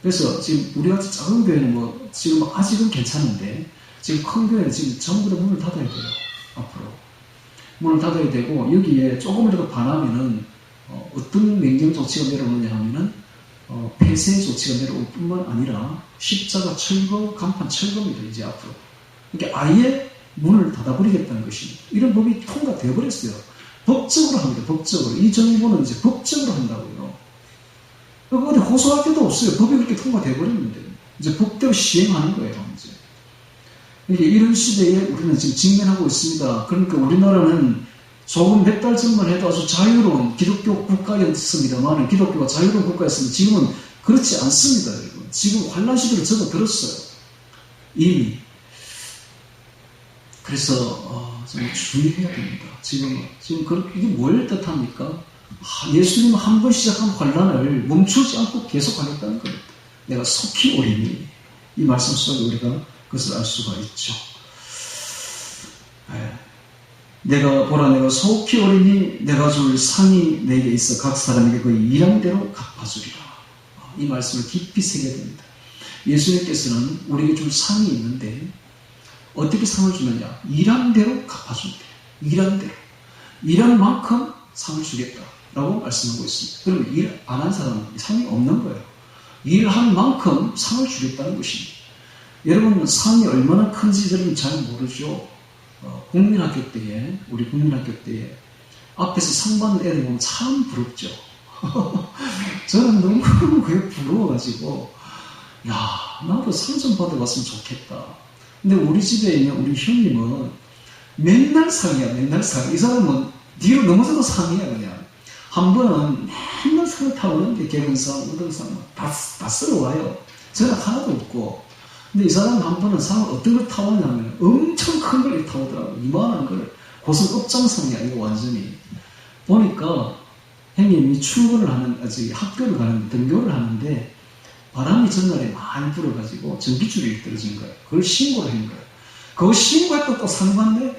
그래서 지금 우리같이 작은 교회는 지금 아직은 괜찮은데, 지금 큰 교회는 지금 전부 다 문을 닫아야 돼요. 앞으로 문을 닫아야 되고, 여기에 조금이라도 반하면은 어떤 명령 조치가 내려오느냐 하면은 폐쇄 조치가 내려올 뿐만 아니라 십자가 철거, 간판 철거입니다. 이제 앞으로. 그러니까 아예 문을 닫아버리겠다는 것입니다. 이런 법이 통과되어 버렸어요. 법적으로 합니다. 법적으로. 이 정부는 이제 법적으로 한다고요. 어디 호소할 데도 없어요. 법이 그렇게 통과되어 버렸는데 이제 법대로 시행하는 거예요. 이제. 이런 시대에 우리는 지금 직면하고 있습니다. 그러니까 우리나라는 조금 몇 달 전만 해도 아주 자유로운 기독교 국가였습니다만, 기독교가 자유로운 국가였으면 지금은 그렇지 않습니다. 여러분. 지금 환란 시대로 접어들었어요. 이미. 그래서 좀 주의해야 됩니다. 지금 이게 뭘 뜻합니까? 예수님은 한 번 시작한 환란을 멈추지 않고 계속하겠다는 겁니다. 내가 속히 오리니, 이 말씀 속에 우리가 그것을 알 수가 있죠. 내가 속히 오리니 내가 줄 상이 내게 있어 각 사람에게 그 일함대로 갚아주리라. 이 말씀을 깊이 새겨야 됩니다. 예수님께서는 우리에게 줄 상이 있는데 어떻게 상을 주느냐? 일함대로 갚아준대. 일함대로. 일한 만큼 상을 주겠다라고 말씀하고 있습니다. 그러면 일 안 한 사람은 상이 없는 거예요. 일한 만큼 상을 주겠다는 것입니다. 여러분, 상이 얼마나 큰지 여러분 잘 모르죠? 국민학교 때에, 우리 국민학교 때에 앞에서 상 받는 애들 보면 참 부럽죠. 저는 너무 그게 부러워가지고, 야, 나도 상 좀 받아봤으면 좋겠다. 근데 우리 집에 있는 우리 형님은 맨날 상이야, 맨날 상. 이 사람은 뒤로 넘어져도 상이야, 그냥. 한 번은 맨날 상을 타오르는데, 개근상, 우등상, 다 쓸어와요. 저는 하나도 없고. 근데 이 사람은 한 번은 상을 어떤 걸 타오냐면 엄청 큰 걸 타오더라고요. 이만한 걸. 고성 업장상이야, 이거 완전히. 보니까 형님이 출근을 하는, 학교를 가는데, 등교를 하는데, 바람이 전날에 많이 불어가지고 전기줄이 떨어진 거예요. 그걸 신고를 한 거예요. 그거 신고했다 또 상 받네?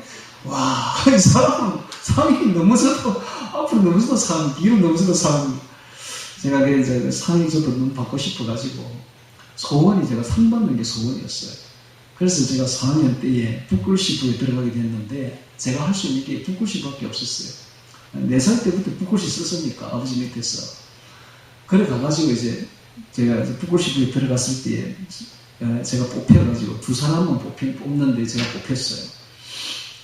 와, 이 사람은 상이 넘어져도, 앞으로 넘어져도 상, 뒤로 넘어져도 상. 제가 이제 상이 저도 눈 받고 싶어가지고, 소원이 제가 상 받는 게 소원이었어요. 그래서 제가 4학년 때에 북글씨부에 들어가게 됐는데, 제가 할 수 있는 게 북글씨밖에 없었어요. 4살 때부터 북글씨 썼으니까, 아버지 밑에서. 그래 가가지고 이제, 제가 북글씨부에 들어갔을 때에, 제가 뽑혀가지고, 2사람만 뽑는데 제가 뽑혔어요.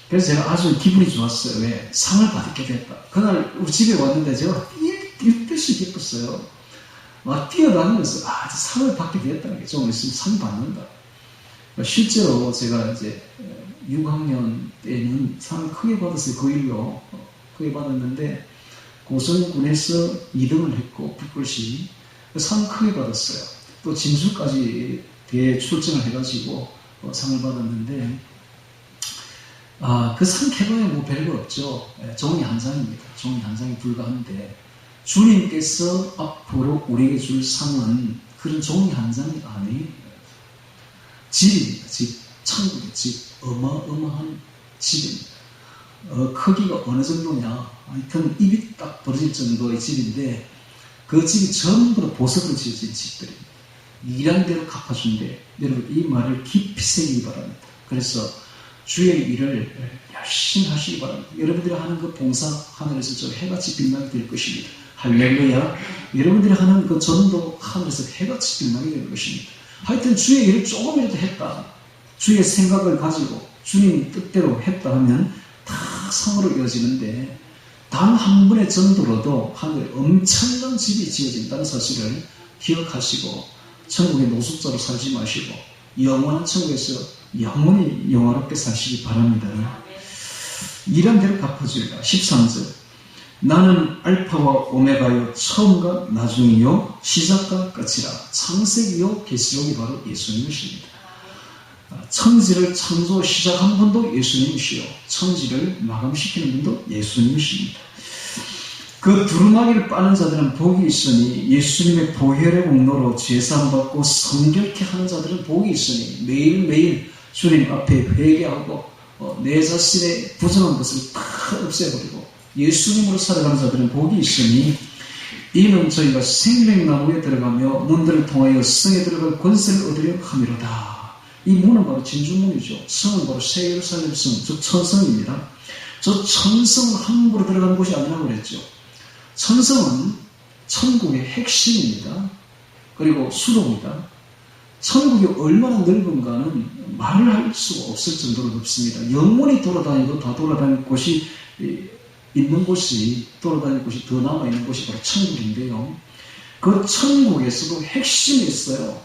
그래서 제가 아주 기분이 좋았어요. 왜? 상을 받게 됐다. 그날 우리 집에 왔는데 제가 뛸 듯이 기뻤어요. 막 뛰어다니면서, 상을 받게 되었다는 게 좀 있으면 상 받는다. 실제로 제가 이제 6학년 때는 상을 크게 받았어요. 그 일로 크게 받았는데, 고성군에서 2등을 했고, 북글씨. 상 크게 받았어요. 또 진수까지 대회 출전을 해가지고 상을 받았는데, 그 상 캐봐야 뭐 별거 없죠. 종이 한 장입니다. 종이 한 장이 불과한데, 주님께서 앞으로 우리에게 줄 상은 그런 종이 한 장이 아니에요. 집입니다. 집. 천국의 집. 어마어마한 집입니다. 크기가 어느 정도냐. 하여튼 입이 딱 벌어질 정도의 집인데, 그 집이 전부 다 보석으로 지어진 집들입니다. 일한 대로 갚아준대. 여러분, 이 말을 깊이 새기기 바랍니다. 그래서 주의 일을 열심히 하시기 바랍니다. 여러분들이 하는 그 봉사 하늘에서 저 해같이 빛나게 될 것입니다. 할렐루야. 여러분들이 하는 그 전도 하늘에서 해같이 빛나게 될 것입니다. 하여튼 주의 일을 조금이라도 했다. 주의 생각을 가지고 주님 뜻대로 했다 하면 다 상으로 이어지는데, 단 한 번의 전도로도 하늘에 엄청난 집이 지어진다는 사실을 기억하시고, 천국의 노숙자로 살지 마시고 영원한 천국에서 영원히 영화롭게 사시기 바랍니다. 일한 대로 갚아주리라. 13절. 나는 알파와 오메가요, 처음과 나중이요, 시작과 끝이라. 창세기요, 계시록이 바로 예수님이십니다. 천지를 창조 시작한 분도 예수님이시요, 천지를 마감시키는 분도 예수님이십니다. 그 두루마기를 빠는 자들은 복이 있으니, 예수님의 보혈의 공로로 제사함 받고 성결케 하는 자들은 복이 있으니, 매일매일 주님 앞에 회개하고 내 자신의 부정한 것을 다 없애버리고 예수님으로 살아가는 자들은 복이 있으니, 이는 저희가 생명나무에 들어가며 문들을 통하여 성에 들어갈 권세를 얻으려 함이로다. 이 문은 바로 진주문이죠. 성은 바로 새 예루살렘 성, 저 천성입니다. 저 천성은 함부로 들어가는 곳이 아니라고 그랬죠. 천성은 천국의 핵심입니다. 그리고 수도입니다. 천국이 얼마나 넓은가는 말을 할 수가 없을 정도로 넓습니다. 영원히 돌아다니도 다 돌아다닐 곳이 있는 곳이 돌아다닐 곳이 더 남아있는 곳이 바로 천국인데요. 그 천국에서도 핵심이 있어요.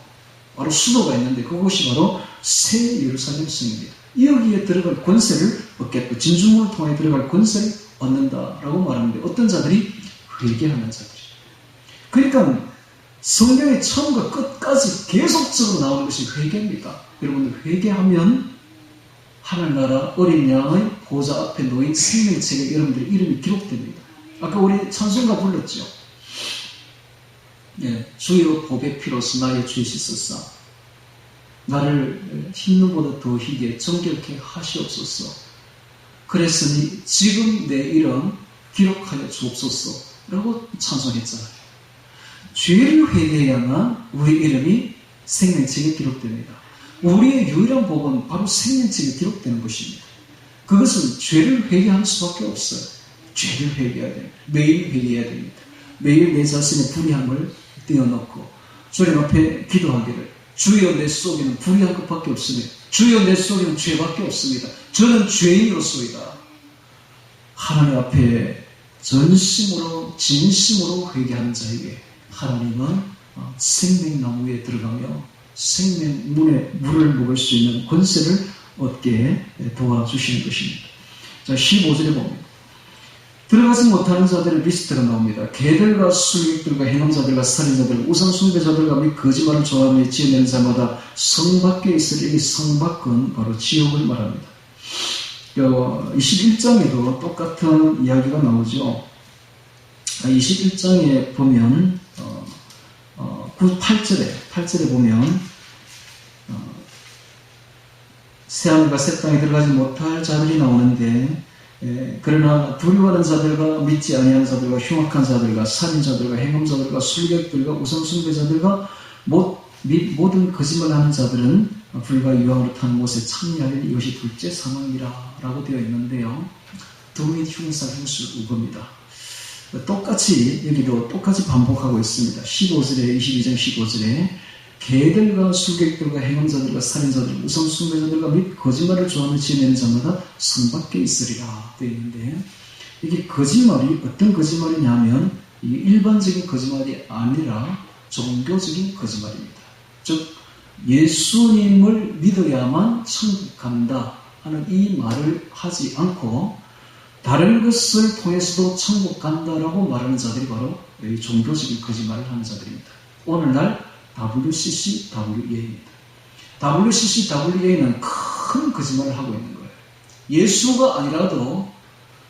바로 수도가 있는데 그곳이 바로 새 예루살렘 성입니다. 여기에 들어갈 권세를 얻겠고 진주문을 통해 들어갈 권세를 얻는다라고 말하는데 어떤 자들이 회개하는 자들이죠. 그러니까 성경의 처음과 끝까지 계속적으로 나오는 것이 회개입니다. 여러분들 회개하면 하늘나라 어린 양의 보좌 앞에 놓인 생명책에 여러분들의 이름이 기록됩니다. 아까 우리 찬송가 불렀죠. 예, 주여 보배 피로서 나의 죄 씻었사 나를 흰눈보다 더 희게 정결케 하시옵소서. 그랬으니 지금 내 이름 기록하여 주옵소서 라고 찬송했잖아요. 죄를 회개해야만 우리 이름이 생명책에 기록됩니다. 우리의 유일한 복은 바로 생명책에 기록되는 것입니다. 그것은 죄를 회개할 수밖에 없어요. 죄를 회개해야 됩니다. 매일 회개해야 됩니다. 매일 내 자신의 불의함을 떼어놓고 주님 앞에 기도하기를 주여 내 속에는 불의한 것밖에 없습니다. 주여 내 속에는 죄밖에 없습니다. 저는 죄인으로소이다. 하나님 앞에 전심으로 진심으로 회개하는 자에게 하나님은 생명나무에 들어가며 생명문에 물을 먹을 수 있는 권세를 얻게 도와주시는 것입니다. 자, 15절에 봅니다. 들어가지 못하는 자들의 리스트가 나옵니다. 개들과 술객들과 행음자들과 살인자들, 우상숭배자들과 및 거짓말을 좋아하며 지어내는 자마다 성 밖에 있으리. 이 성 밖은 바로 지옥을 말합니다. 21장에도 똑같은 이야기가 나오죠. 21장에 보면 8절에 보면 새하늘과 새 땅에 들어가지 못할 자들이 나오는데 그러나 두려워하는 자들과 믿지 아니하는 자들과 흉악한 자들과 살인자들과 행음자들과 술객들과 우상숭배자들과 및 모든 거짓말하는 자들은 불과 유황으로 탄 못에 참여하는 이것이 둘째 사망이라 라고 되어 있는데요. 두및 흉사 흉술 우겁니다. 똑같이 여기도 똑같이 반복하고 있습니다. 15절에 22장 15절에 개들과 술객들과 행음자들과 살인자들과 우상숭배자들과 및 거짓말을 좋아하며 지어내는 자마다 성 밖에 있으리라 되어 있는데 이게 거짓말이 어떤 거짓말이냐면 이게 일반적인 거짓말이 아니라 종교적인 거짓말입니다. 즉 예수님을 믿어야만 천국 간다 하는 이 말을 하지 않고 다른 것을 통해서도 천국 간다라고 말하는 자들이 바로 이 종교적인 거짓말을 하는 자들입니다. 오늘날 WCC, WEA입니다. WCC, WEA는 큰 거짓말을 하고 있는 거예요. 예수가 아니라도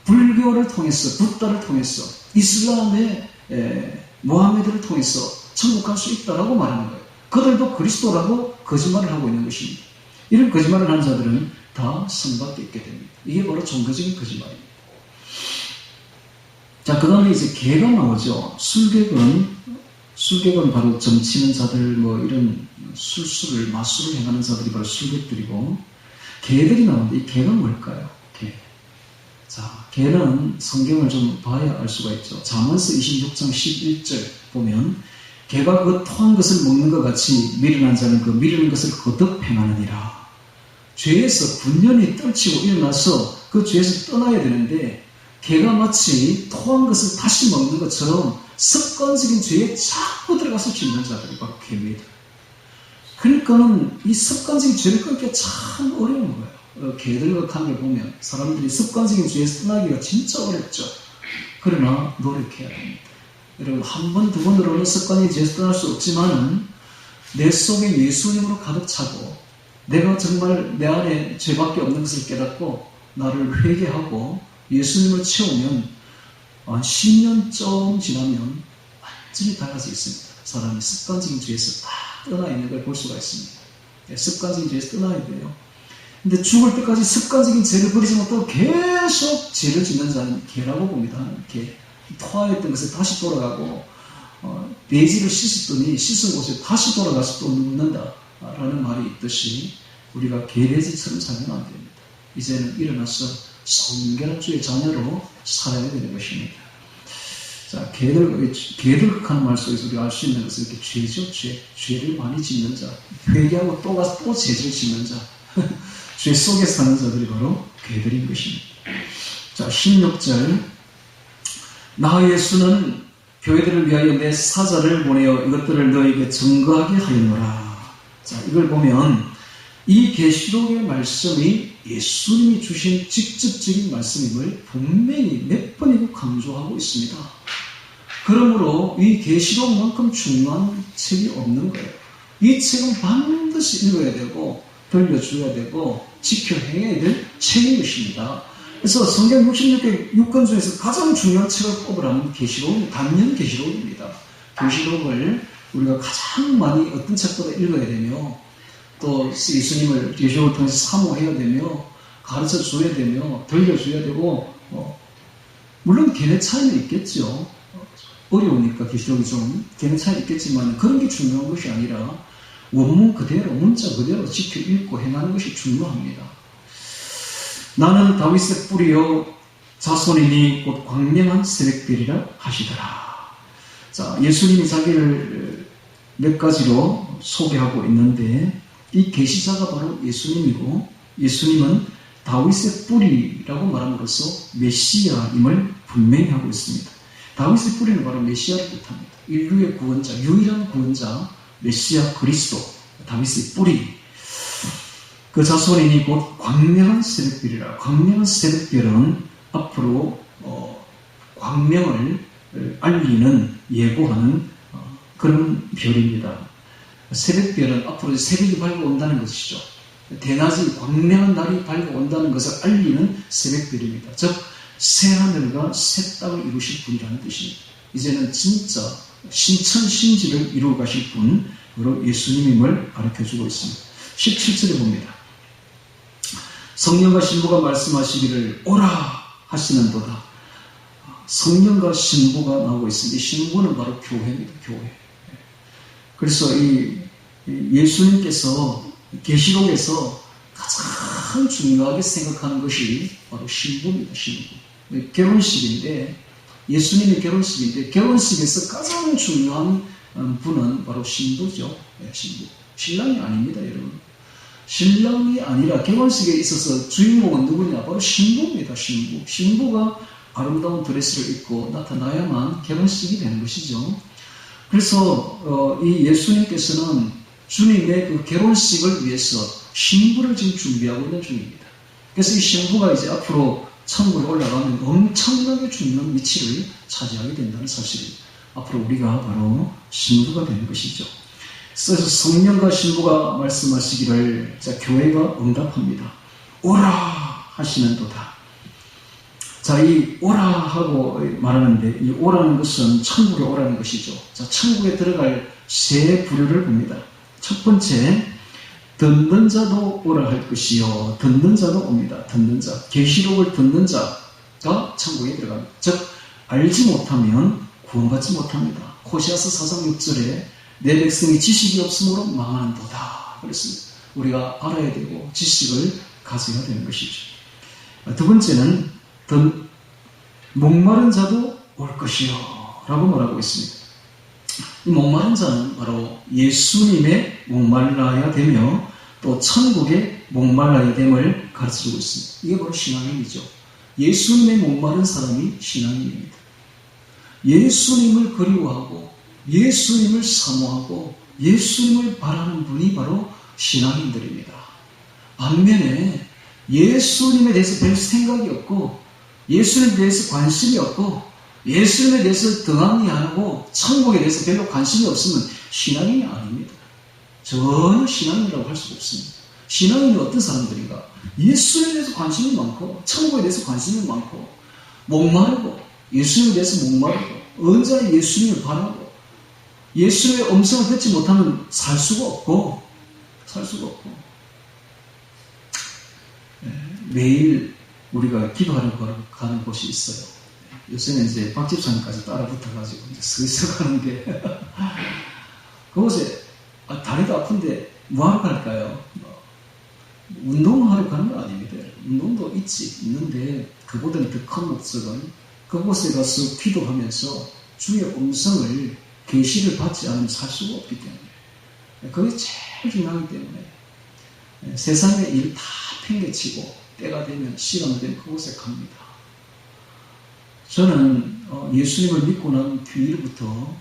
불교를 통해서, 붓다를 통해서, 이슬람의 모하메드를 통해서 천국 갈 수 있다라고 말하는 거예요. 그들도 그리스도라고 거짓말을 하고 있는 것입니다. 이런 거짓말을 하는 자들은 다 성 밖에 있게 됩니다. 이게 바로 종교적인 거짓말입니다. 자, 그 다음에 이제 개가 나오죠. 술객은 바로 점치는 자들, 이런 마술을 행하는 자들이 바로 술객들이고, 개들이 나오는데 이 개가 뭘까요? 개. 자, 개는 성경을 좀 봐야 알 수가 있죠. 잠언서 26장 11절 보면, 개가 그 토한 것을 먹는 것 같이 미련한 자는 그 미련한 것을 거듭 행하느니라. 죄에서 분연히 떨치고 일어나서 그 죄에서 떠나야 되는데, 개가 마치 토한 것을 다시 먹는 것처럼 습관적인 죄에 자꾸 들어가서 짓는 자들이 바로 개입니다. 그러니까는 이 습관적인 죄를 끊기가 참 어려운 거예요. 개들과 관계 보면 사람들이 습관적인 죄에서 떠나기가 진짜 어렵죠. 그러나 노력해야 됩니다. 여러분, 한 번, 두 번으로는 습관적인 죄에서 떠날 수 없지만은 내 속에 예수님으로 가득 차고 내가 정말 내 안에 죄밖에 없는 것을 깨닫고 나를 회개하고 예수님을 채우면 10년쯤 지나면 완전히 달라져 있습니다. 사람이 습관적인 죄에서 다 떠나 있는 걸 볼 수가 있습니다. 습관적인 죄에서 떠나야 돼요. 근데 죽을 때까지 습관적인 죄를 버리지 못하고 계속 죄를 짓는 자는 개라고 봅니다. 개. 토하였던 것에 다시 돌아가고 돼지를 씻은 곳에 다시 돌아가서 또 눕는다라는 말이 있듯이 우리가 개돼지처럼 살면 안 됩니다. 이제는 일어나서 성결한 주의 자녀로 살아야 되는 것입니다. 자, 개들극하는 말 속에서 우리가 알 수 있는 것은 이렇게 죄죠, 죄. 죄를 많이 짓는 자. 회개하고 또 가서 또 죄를 짓는 자. 죄 속에 사는 자들이 바로 개들인 것입니다. 자, 16절. 나 예수는 교회들을 위하여 내 사자를 보내어 이것들을 너에게 증거하게 하였노라. 자, 이걸 보면 이 계시록의 말씀이 예수님이 주신 직접적인 말씀임을 분명히 몇 번이고 강조하고 있습니다. 그러므로 이 계시록만큼 중요한 책이 없는 거예요. 이 책은 반드시 읽어야 되고 들려줘야 되고 지켜 행해야 될 책인 것입니다. 그래서 성경 66개 6권 중에서 가장 중요한 책을 꼽으라면 계시록, 단연 계시록입니다. 계시록을 우리가 가장 많이 어떤 책보다 읽어야 되며 또 예수님을 계시록을 통해서 사모해야 되며 가르쳐 줘야 되며 들려줘야 되고 물론 개념 차이는 있겠죠. 어려우니까 계시록이 좀 개념 차이는 있겠지만 그런 게 중요한 것이 아니라 원문 그대로 문자 그대로 지켜 읽고 행하는 것이 중요합니다. 나는 다윗의 뿌리요 자손이니 곧 광명한 새벽별이라 하시더라. 자, 예수님이 자기를 몇 가지로 소개하고 있는데 이 계시자가 바로 예수님이고 예수님은 다윗의 뿌리라고 말함으로써 메시아임을 분명히 하고 있습니다. 다윗의 뿌리는 바로 메시아를 뜻합니다. 인류의 구원자, 유일한 구원자 메시아 그리스도, 다윗의 뿌리. 그 자손이니 곧 광명한 새벽별이라. 광명한 새벽별은 앞으로 광명을 알리는 예고하는 그런 별입니다. 새벽별은 앞으로 새벽이 밝아온다는 것이죠. 대낮이 광명한 날이 밝아온다는 것을 알리는 새벽별입니다. 즉 새하늘과 새 땅을 이루실 분이라는 뜻입니다. 이제는 진짜 신천신지를 이루어 가실 분으로 예수님임을 가르쳐주고 있습니다. 17절에 봅니다. 성령과 신부가 말씀하시기를 오라 하시는도다. 성령과 신부가 나오고 있습니다. 이 신부는 바로 교회입니다. 교회. 그래서 이 예수님께서 계시록에서 가장 중요하게 생각하는 것이 바로 신부입니다. 신부. 결혼식인데 예수님의 결혼식인데 결혼식에서 가장 중요한 분은 바로 신부죠. 신부. 신랑이 아닙니다, 여러분. 신랑이 아니라 결혼식에 있어서 주인공은 누구냐? 바로 신부입니다. 신부. 신부가 아름다운 드레스를 입고 나타나야만 결혼식이 되는 것이죠. 그래서 이 예수님께서는 주님의 그 결혼식을 위해서 신부를 지금 준비하고 있는 중입니다. 그래서 이 신부가 이제 앞으로 천국에 올라가면 엄청나게 중요한 위치를 차지하게 된다는 사실입니다. 앞으로 우리가 바로 신부가 되는 것이죠. 그래서 성령과 신부가 말씀하시기를 자, 교회가 응답합니다. 오라 하시는도다. 자, 이 오라 하고 말하는데 이 오라는 것은 천국에 오라는 것이죠. 자, 천국에 들어갈 세 부류를 봅니다. 첫 번째, 듣는 자도 오라 할 것이요. 듣는 자도 옵니다. 듣는 자. 계시록을 듣는 자가 천국에 들어갑니다. 즉, 알지 못하면 구원받지 못합니다. 호시아서 4장 6절에 내 백성이 지식이 없으므로 망하는도다. 그랬습니다. 우리가 알아야 되고 지식을 가져야 되는 것이죠. 두 번째는 목마른 자도 올 것이요 라고 말하고 있습니다. 이 목마른 자는 바로 예수님의 목말라야 되며 또 천국의 목말라야 됨을 가르쳐주고 있습니다. 이게 바로 신앙인이죠. 예수님의 목마른 사람이 신앙인입니다. 예수님을 그리워하고 예수님을 사모하고 예수님을 바라는 분이 바로 신앙인들입니다. 반면에 예수님에 대해서 별 생각이 없고 예수님에 대해서 관심이 없고 예수님에 대해서 등한히 안 하고 천국에 대해서 별로 관심이 없으면 신앙인이 아닙니다. 전혀 신앙인이라고 할 수가 없습니다. 신앙인은 어떤 사람들인가? 예수님에 대해서 관심이 많고 천국에 대해서 관심이 많고 목마르고 예수님에 대해서 목마르고 언제나 예수님을 바라고 예수님의 음성을 듣지 못하면 살 수가 없고 매일 우리가 기도하려고 가는 곳이 있어요. 요새는 이제 박 집사님까지 따라 붙어가지고 이제 슬슬 가는데 그곳에 다리도 아픈데 뭐하러 갈까요? 운동하러 가는 건 아닙니다. 운동도 있는데 그보다는 더 큰 목적은 그곳에 가서 기도하면서 주의 음성을 계시를 받지 않으면 살 수가 없기 때문에 그게 제일 중요하기 때문에 세상의 일 다 팽개치고 때가 되면 시간이 되면 그곳에 갑니다. 저는 예수님을 믿고 난 뒤일부터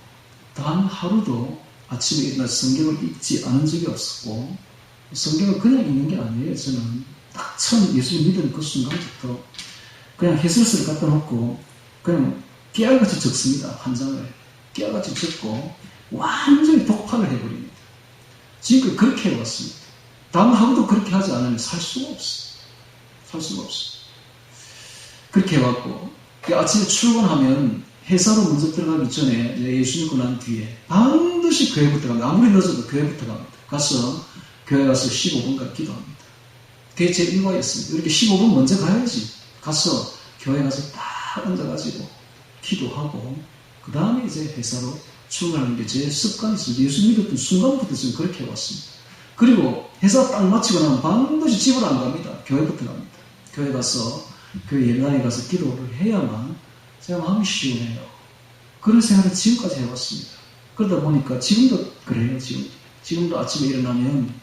단 하루도 아침에 일어나 성경을 읽지 않은 적이 없었고 성경을 그냥 읽는 게 아니에요. 저는 딱 처음 예수님 믿은 그 순간부터 그냥 해설서를 갖다 놓고 그냥 깨알같이 적습니다. 한 장을 깨알같이 적고 완전히 독파를 해버립니다. 지금까지 그렇게 해왔습니다. 단 하루도 그렇게 하지 않으면 살 수가 없어요. 살 수가 없어요. 그렇게 해왔고 아침에 출근하면 회사로 먼저 들어가기 전에 예수 믿고 난 뒤에 반드시 교회부터 갑니다. 아무리 늦어도 교회부터 갑니다. 가서 교회 가서 15분간 기도합니다. 그게 제 일과였습니다. 이렇게 15분 먼저 가야지. 가서 교회 가서 딱 앉아가지고 기도하고 그 다음에 이제 회사로 출근하는 게 제 습관이었습니다. 예수 믿었던 순간부터 저는 그렇게 해왔습니다. 그리고 회사 딱 마치고 나면 반드시 집으로 안 갑니다. 교회부터 갑니다. 교회 가서 교회 예배당에 가서 기도를 해야만 제가 마음이 시원해요. 그런 생활을 지금까지 해왔습니다. 그러다 보니까 지금도 그래요. 지금도 아침에 일어나면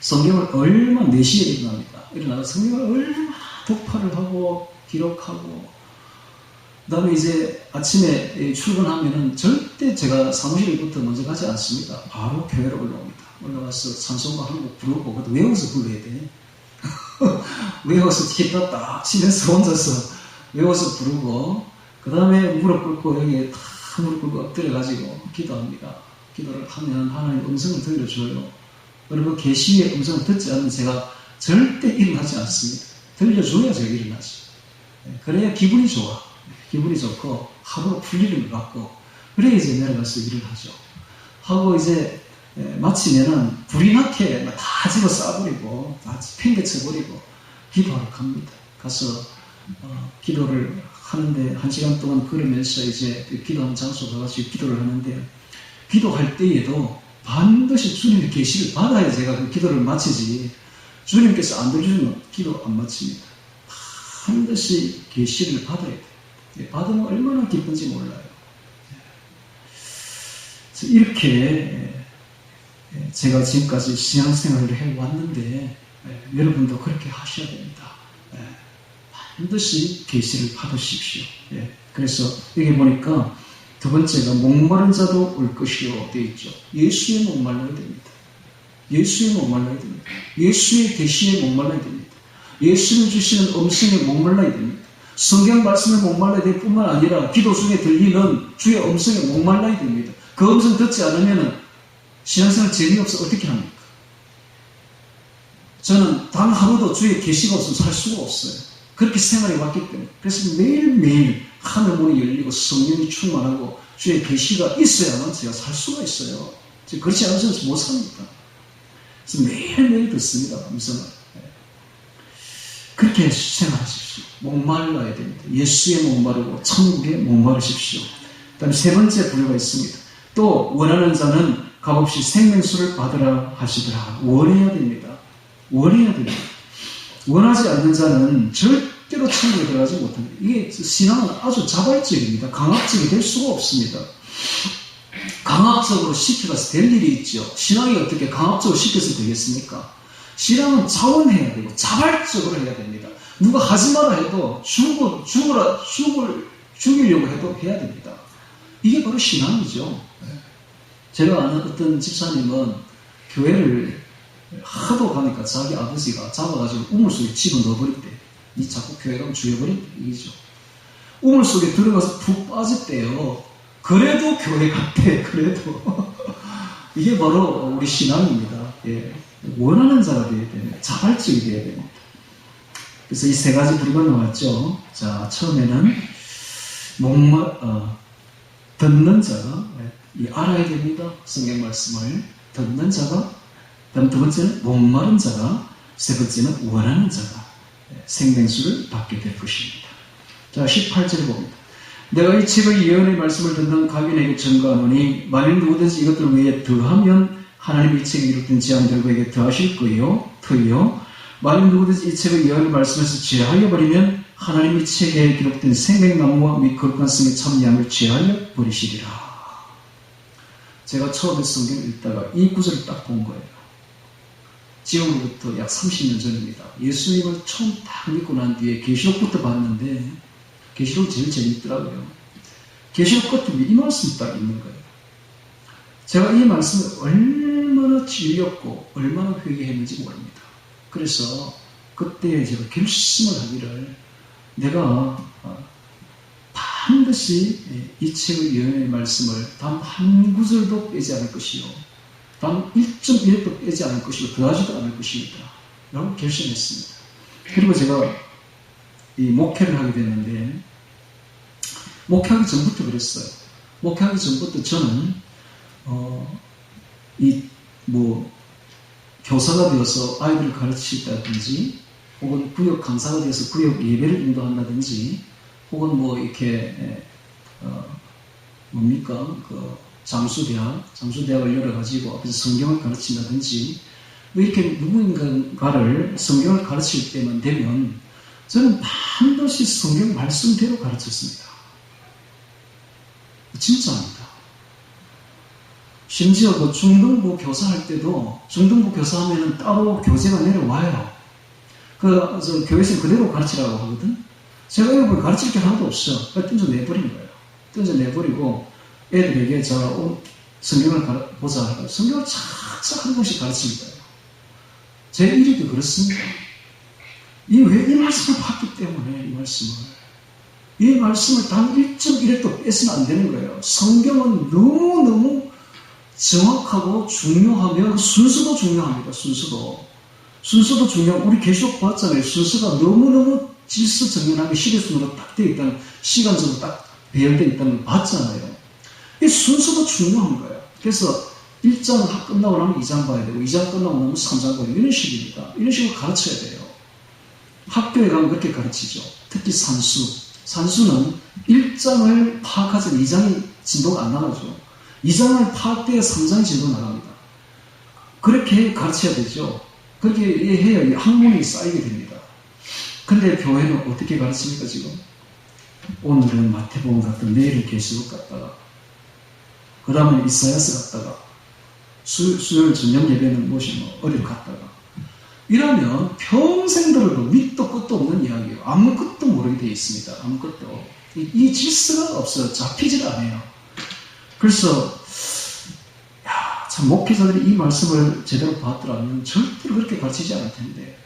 성경을 얼마나 4시에 일어납니다. 일어나서 성경을 얼마나 독파를 하고 기록하고 그 다음에 이제 아침에 출근하면은 절대 제가 사무실부터 먼저 가지 않습니다. 바로 교회로 올라옵니다. 올라가서 찬송가 한 곡 부르고 그것도 외워서 불러야 돼. 외워서 기타 딱 치면서 혼자서 외워서 부르고 그 다음에 무릎 꿇고 여기에 탁 무릎 꿇고 엎드려가지고 기도합니다. 기도를 하면 하나님 음성을 들려줘요. 그리고 계시의 음성을 듣지 않으면 제가 절대 일어나지 않습니다. 들려줘야 제가 일어나지. 그래야 기분이 좋아. 기분이 좋고 하루가 풀리는 것 같고 그래야 이제 내려가서 일을 하죠. 하고 이제 마치면은 불이 나게 다 집어 싸버리고 다 팽개쳐버리고 기도하러 갑니다. 가서 기도를 하는데 1시간 동안 걸으면서 이제 기도하는 장소 가가지고 기도를 하는데 기도할 때에도 반드시 주님의 계시를 받아야 제가 그 기도를 마치지 주님께서 안 들려주면 기도 안 마칩니다. 반드시 계시를 받아야 돼요. 받으면 얼마나 기쁜지 몰라요. 이렇게 제가 지금까지 신앙생활을 해왔는데 여러분도 그렇게 하셔야 됩니다. 반드시 계시를 받으십시오. 그래서 여기 보니까 두 번째가 목마른 자도 올 것이요 되어 있죠. 예수에 목말라야 됩니다. 예수에 목말라야 됩니다. 예수의 계시에 목말라야 됩니다. 예수를 주시는 음성에 목말라야 됩니다. 성경 말씀에 목말라야 될 뿐만 아니라 기도 중에 들리는 주의 음성에 목말라야 됩니다. 그 음성 듣지 않으면 신앙생활 재미없어 어떻게 합니까? 저는 단 하루도 주의 계시가 없으면 살 수가 없어요. 그렇게 생활해 왔기 때문에. 그래서 매일매일 하늘 문이 열리고 성령이 충만하고 주의 계시가 있어야만 제가 살 수가 있어요. 그렇지 않으면 못 삽니다. 그래서 매일매일 듣습니다. 음성을. 그렇게 생활하십시오. 목말라야 됩니다. 예수에 목마르고 천국에 목마르십시오. 그 다음에 세 번째 부류가 있습니다. 또 원하는 자는 값없이 생명수를 받으라 하시더라. 원해야 됩니다. 원해야 됩니다. 원하지 않는 자는 절대로 천국에 들어가지 못합니다. 이게 신앙은 아주 자발적입니다. 강압적이 될 수가 없습니다. 강압적으로 시켜서 될 일이 있죠. 신앙이 어떻게 강압적으로 시켜서 되겠습니까? 신앙은 자원해야 되고 자발적으로 해야 됩니다. 누가 하지 마라 해도 죽이려고 해도 해야 됩니다. 이게 바로 신앙이죠. 제가 아는 어떤 집사님은 교회를 하도 가니까 자기 아버지가 잡아가지고 우물 속에 집어넣어버렸대. 니 자꾸 교회 가면 죽여버린대. 이기죠. 우물 속에 들어가서 푹 빠졌대요. 그래도 교회 갔대. 그래도. 이게 바로 우리 신앙입니다. 원하는 자가 되어야 됩니다. 자발적이 되어야 됩니다. 그래서 이 세 가지 부류가 나왔죠. 자, 처음에는 듣는 자가 알아야 됩니다. 성경 말씀을 듣는 자가, 다음 두 번째는 목마른 자가, 세 번째는 원하는 자가 생명수를 받게 될 것입니다. 자, 18절 봅니다. 내가 이 책의 예언의 말씀을 듣는 가빈에게 전가하노니 만일 누구든지 이것들 외에 더하면 하나님이 이 책에 이룩된 제안들과 에게 더하실 거예요. 터이요. 만일 누구든지 이 책의 예언의 말씀에서 제하여 버리면 하나님의 책에 기록된 생명나무와 및 거룩한 성에 참여함을 제하여 버리시리라. 제가 처음에 성경 읽다가 이 구절을 딱 본 거예요. 지금으로부터 약 30년 전입니다. 예수님을 처음 딱 믿고 난 뒤에 계시록부터 봤는데 계시록 제일 재밌더라고요. 계시록 끝에 이 말씀이 딱 있는 거예요. 제가 이 말씀을 얼마나 질렸고 얼마나 회개했는지 모릅니다. 그래서 그때 제가 결심을 하기를 내가 반드시 이 책의 예언의 말씀을 단 한 구절도 빼지 않을 것이요 단 1.1도 빼지 않을 것이고 더하지도 않을 것입니다. 라고 결심했습니다. 그리고 제가 이 목회를 하게 됐는데 목회하기 전부터 그랬어요. 목회하기 전부터 저는 교사가 되어서 아이들을 가르치다든지 혹은 구역 강사가 되어서 구역 예배를 인도한다든지 혹은 이렇게 장수대학을 열어가지고 앞에서 성경을 가르친다든지 이렇게 누군가를 성경을 가르칠 때만 되면 저는 반드시 성경 말씀대로 가르쳤습니다. 진짜입니다. 심지어 중등부 교사할 때도 중등부 교사하면은 따로 교재가 내려와요. 교회에서 그대로 가르치라고 하거든. 제가 이걸 가르칠 게 하나도 없어. 던져내버린 거예요. 던져내버리고 애들에게 성경을 보자 하고 성경을 착착 한 번씩 가르치는 거예요. 제 일이도 그렇습니다. 이 말씀을 봤기 때문에 이 말씀을 단 1.1도 빼서는 안 되는 거예요. 성경은 너무너무 정확하고 중요하며 순서도 중요합니다. 순서도 중요하고 우리 계시록 봤잖아요. 순서가 너무너무 질서정연하게 시대순으로 딱 되어 있다는 시간적으로 딱 배열되어 있다는 걸 봤잖아요. 이 순서도 중요한 거예요. 그래서 1장 끝나고 나면 2장 봐야 되고 2장 끝나고 나면 3장 봐야 되고 이런 식입니다. 이런 식으로 가르쳐야 돼요. 학교에 가면 그렇게 가르치죠. 특히 산수는 1장을 파악하지 2장이 진도가 안 나가죠. 2장을 파악돼야 3장이 진도 나갑니다. 그렇게 가르쳐야 되죠. 그렇게 해야 학문이 쌓이게 됩니다. 근데 교회는 어떻게 가르칩니까 지금? 오늘은 마태복음 갔다가 내일은 계시록 갔다가 그 다음에 이사야서 갔다가 수요일 저녁 예배는 어디로 갔다가 이러면 평생 들어도 밑도 끝도 없는 이야기예요. 아무것도 모르게 되어 있습니다. 아무것도. 이 질서가 없어요. 잡히질 않아요. 그래서 참 목회자들이 이 말씀을 제대로 봤더라면 절대로 그렇게 가르치지 않을 텐데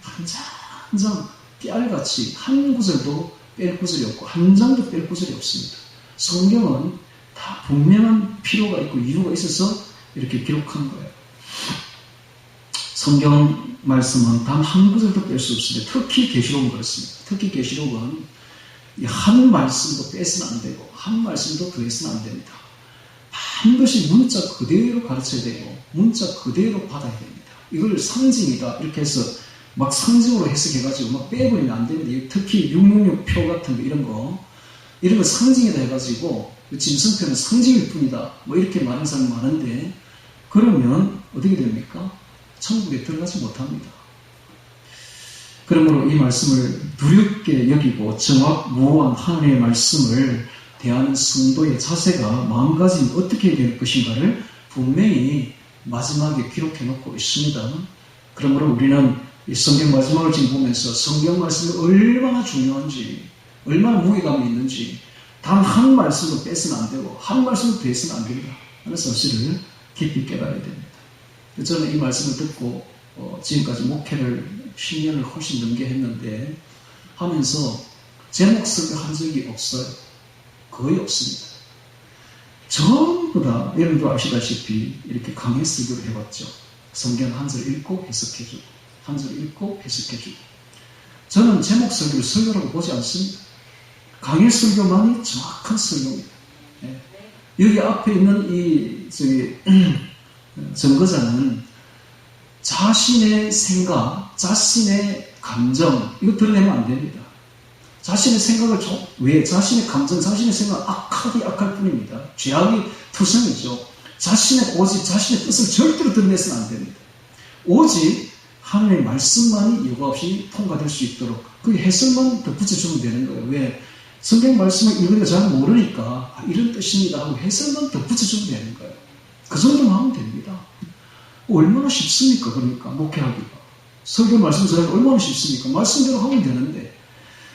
한 장 한 장 깨알같이 한 구절도 뺄 구절이 없고 한 장도 뺄 구절이 없습니다. 성경은 다 분명한 필요가 있고 이유가 있어서 이렇게 기록한 거예요. 성경 말씀은 단 한 구절도 뺄 수 없습니다. 특히 계시록은 그렇습니다. 특히 계시록은 한 말씀도 빼서는 안 되고 한 말씀도 더해서는 안 됩니다. 반드시 문자 그대로 가르쳐야 되고 문자 그대로 받아야 됩니다. 이걸 상징이다 이렇게 해서 막 상징으로 해석해가지고 막 빼버리면 안 됩니다. 특히 666표 같은 거 이런 거 상징이다 해가지고 짐승표는 상징일 뿐이다 이렇게 말하는 사람이 많은데 그러면 어떻게 됩니까? 천국에 들어가지 못합니다. 그러므로 이 말씀을 두렵게 여기고 정확무한 하나님의 말씀을 대하는 성도의 자세가 마음가짐이 어떻게 될 것인가를 분명히 마지막에 기록해 놓고 있습니다. 그러므로 우리는 이 성경 마지막을 지금 보면서 성경 말씀이 얼마나 중요한지 얼마나 무게감이 있는지 단 한 말씀도 빼서는 안 되고 한 말씀도 빼서는 안 된다 하는 사실을 깊이 깨달아야 됩니다. 저는 이 말씀을 듣고 지금까지 목회를 10년을 훨씬 넘게 했는데 하면서 제목 설교 한 적이 없어요. 거의 없습니다. 전부 다 여러분도 아시다시피 이렇게 강해 설교를 해봤죠. 성경 한 절 읽고 해석해주고 한 절 읽고 해석해주고 저는 제목 설교를 설교라고 보지 않습니다. 강해 설교만이 정확한 설교입니다. 네. 여기 앞에 있는 이 증거자는 자신의 생각, 자신의 감정 이거 드러내면 안 됩니다. 자신의 생각을 왜? 자신의 감정, 자신의 생각 악할 뿐입니다. 죄악이 투성이죠. 오직 자신의 뜻을 절대로 드러내서는 안 됩니다. 오직 하나님의 말씀만이 여과 없이 통과될 수 있도록 그 해석만 덧붙여주면 되는 거예요. 왜? 성경 말씀을 읽으니까 잘 모르니까 이런 뜻입니다 하고 해석만 덧붙여주면 되는 거예요. 그 정도만 하면 됩니다. 얼마나 쉽습니까? 그러니까 목회하기가. 성경 말씀 전하기 얼마나 쉽습니까? 말씀대로 하면 되는데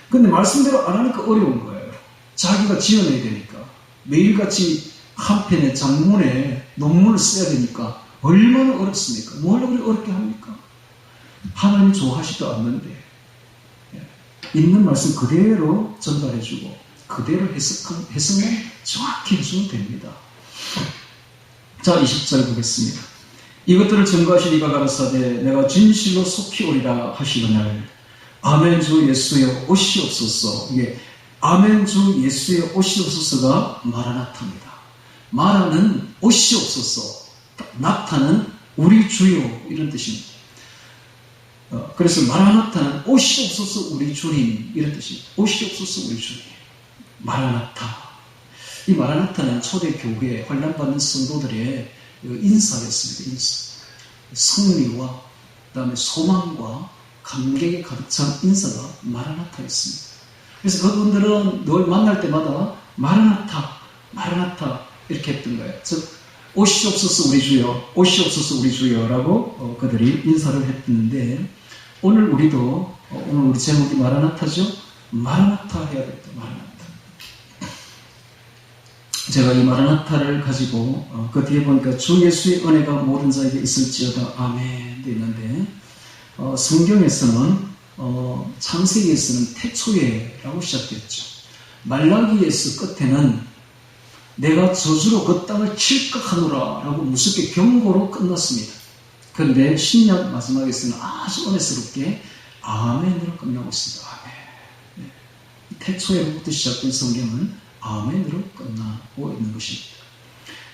근데 말씀대로 안 하니까 어려운 거예요. 자기가 지어내야 되니까. 매일같이 한 편의 장문에 논문을 써야 되니까 얼마나 어렵습니까? 뭘 어렵게 합니까? 하나님 좋아하시도 않는데 있는 말씀 그대로 전달해주고 그대로 해석만 정확히 해주면 됩니다. 자, 20절 보겠습니다. 이것들을 증거하신 이가 가라사대 내가 진실로 속히 오리라 하시거늘 아멘 주 예수여 오시옵소서. 이게 아멘 주 예수여 오시옵소서가 마라나타입니다. 마라는 오시옵소서, 나타는 우리 주여 이런 뜻입니다. 그래서 마라나타는 오시옵소서 우리 주님 이런 뜻입니다. 오시옵소서 우리 주님. 마라나타. 이 마라나타는 초대교회에 환난받는 성도들의 인사였습니다. 인사. 성리와 그다음에 소망과 감격에 가득 찬 인사가 마라나타였습니다. 그래서 그분들은 늘 만날 때마다 마라나타, 마라나타 이렇게 했던 거예요. 즉 오시옵소서 우리 주여, 오시옵소서 우리 주여라고 그들이 인사를 했는데 오늘 우리도 오늘 우리 제목이 마라나타죠. 마라나타 해야 되겠다. 마라나타. 제가 이 마라나타를 가지고 그 뒤에 보니까 주 예수의 은혜가 모든 자에게 있을지어다 아멘 돼 있는데 성경에서는 창세기에서는 태초에라고 시작됐죠. 말라기에서 끝에는 내가 저주로 그 땅을 칠각하노라 라고 무섭게 경고로 끝났습니다. 그런데 신약 마지막에서는 아주 은혜스럽게 아멘으로 끝나고 있습니다. 아멘. 네. 태초에부터 시작된 성경은 아멘으로 끝나고 있는 것입니다.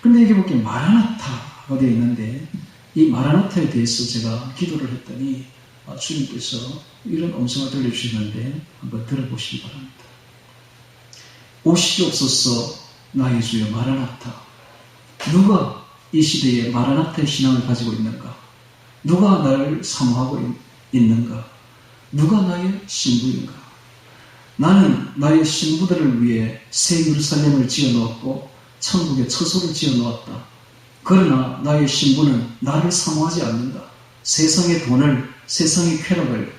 그런데 여기 보기에 마라나타가 되어 있는데 이 마라나타에 대해서 제가 기도를 했더니 주님께서 이런 음성을 들려주시는데 한번 들어보시기 바랍니다. 오시옵소서 나의 주여 마라나타. 누가 이 시대에 마라나타의 신앙을 가지고 있는가? 누가 나를 사모하고 있는가? 누가 나의 신부인가? 나는 나의 신부들을 위해 새 예루살렘을 지어놓았고 천국의 처소를 지어놓았다. 그러나 나의 신부는 나를 사모하지 않는다. 세상의 돈을, 세상의 쾌락을,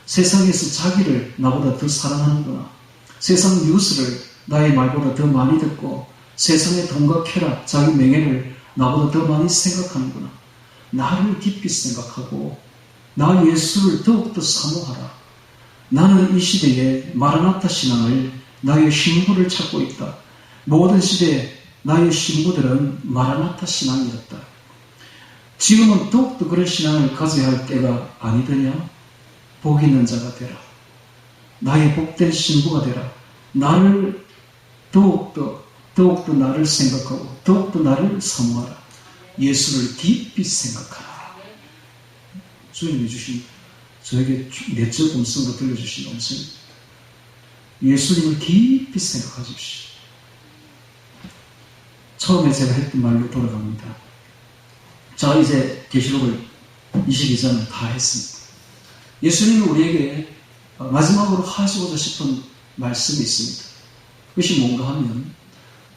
세상에서 자기를 나보다 더 사랑하는구나. 세상 뉴스를 나의 말보다 더 많이 듣고 세상의 돈과 쾌락, 자기 명예를 나보다 더 많이 생각하는구나. 나를 깊이 생각하고 나 예수를 더욱더 사모하라. 나는 이 시대에 마라나타 신앙을 나의 신부를 찾고 있다. 모든 시대에 나의 신부들은 마라나타 신앙이었다. 지금은 더욱더 그런 신앙을 가져야 할 때가 아니더냐? 복 있는 자가 되라. 나의 복된 신부가 되라. 나를 더욱더 나를 생각하고 더욱더 나를 사모하라. 예수를 깊이 생각하라. 주님이 주신 저에게 내적 음성으로 들려주신 음성입니다. 예수님을 깊이 생각하십시오. 처음에 제가 했던 말로 돌아갑니다. 자, 이제 계시록을 22장을 다 했습니다. 예수님이 우리에게 마지막으로 하시고자 싶은 말씀이 있습니다. 그것이 뭔가 하면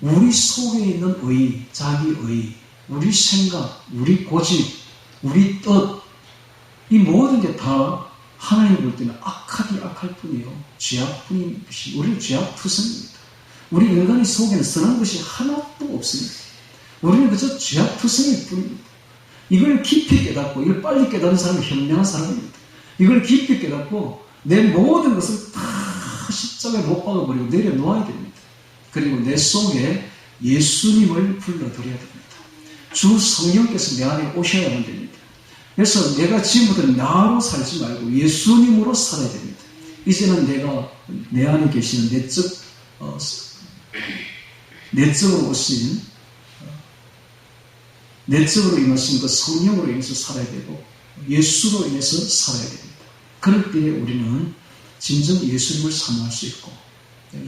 우리 속에 있는 의, 자기의, 우리 생각, 우리 고집, 우리 뜻, 이 모든 게 다 하나님 볼 때는 악하기 악할 뿐이요 죄악뿐인 것이 우리는 죄악투성입니다. 우리 인간의 속에는 선한 것이 하나도 없습니다. 우리는 그저 죄악투성일 뿐입니다. 이걸 깊이 깨닫고 이걸 빨리 깨닫는 사람은 현명한 사람입니다. 이걸 깊이 깨닫고 내 모든 것을 다 십자가에 못 박아버리고 내려놓아야 됩니다. 그리고 내 속에 예수님을 불러들여야 됩니다. 주 성령께서 내 안에 오셔야만 됩니다. 그래서 내가 지금부터 나로 살지 말고 예수님으로 살아야 됩니다. 이제는 내가 내 안에 계시는 내적으로 오신 내적으로 임하신 그 성령으로 인해서 살아야 되고 예수로 인해서 살아야 됩니다. 그럴 때에 우리는 진정 예수님을 사모할 수 있고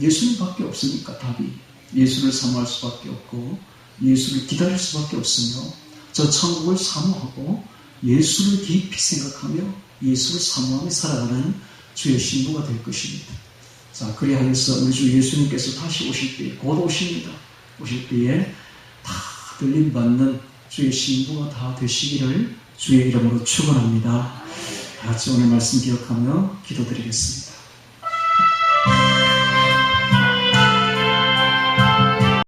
예수님밖에 없으니까 답이 예수를 사모할 수밖에 없고 예수를 기다릴 수밖에 없으며 저 천국을 사모하고 예수를 깊이 생각하며 예수를 사모하며 살아가는 주의 신부가 될 것입니다. 자, 그리하여서 우리 주 예수님께서 다시 오실 때, 곧 오십니다. 오실 때에 다 들림받는 주의 신부가 다 되시기를 주의 이름으로 축원합니다. 같이 오늘 말씀 기억하며 기도드리겠습니다.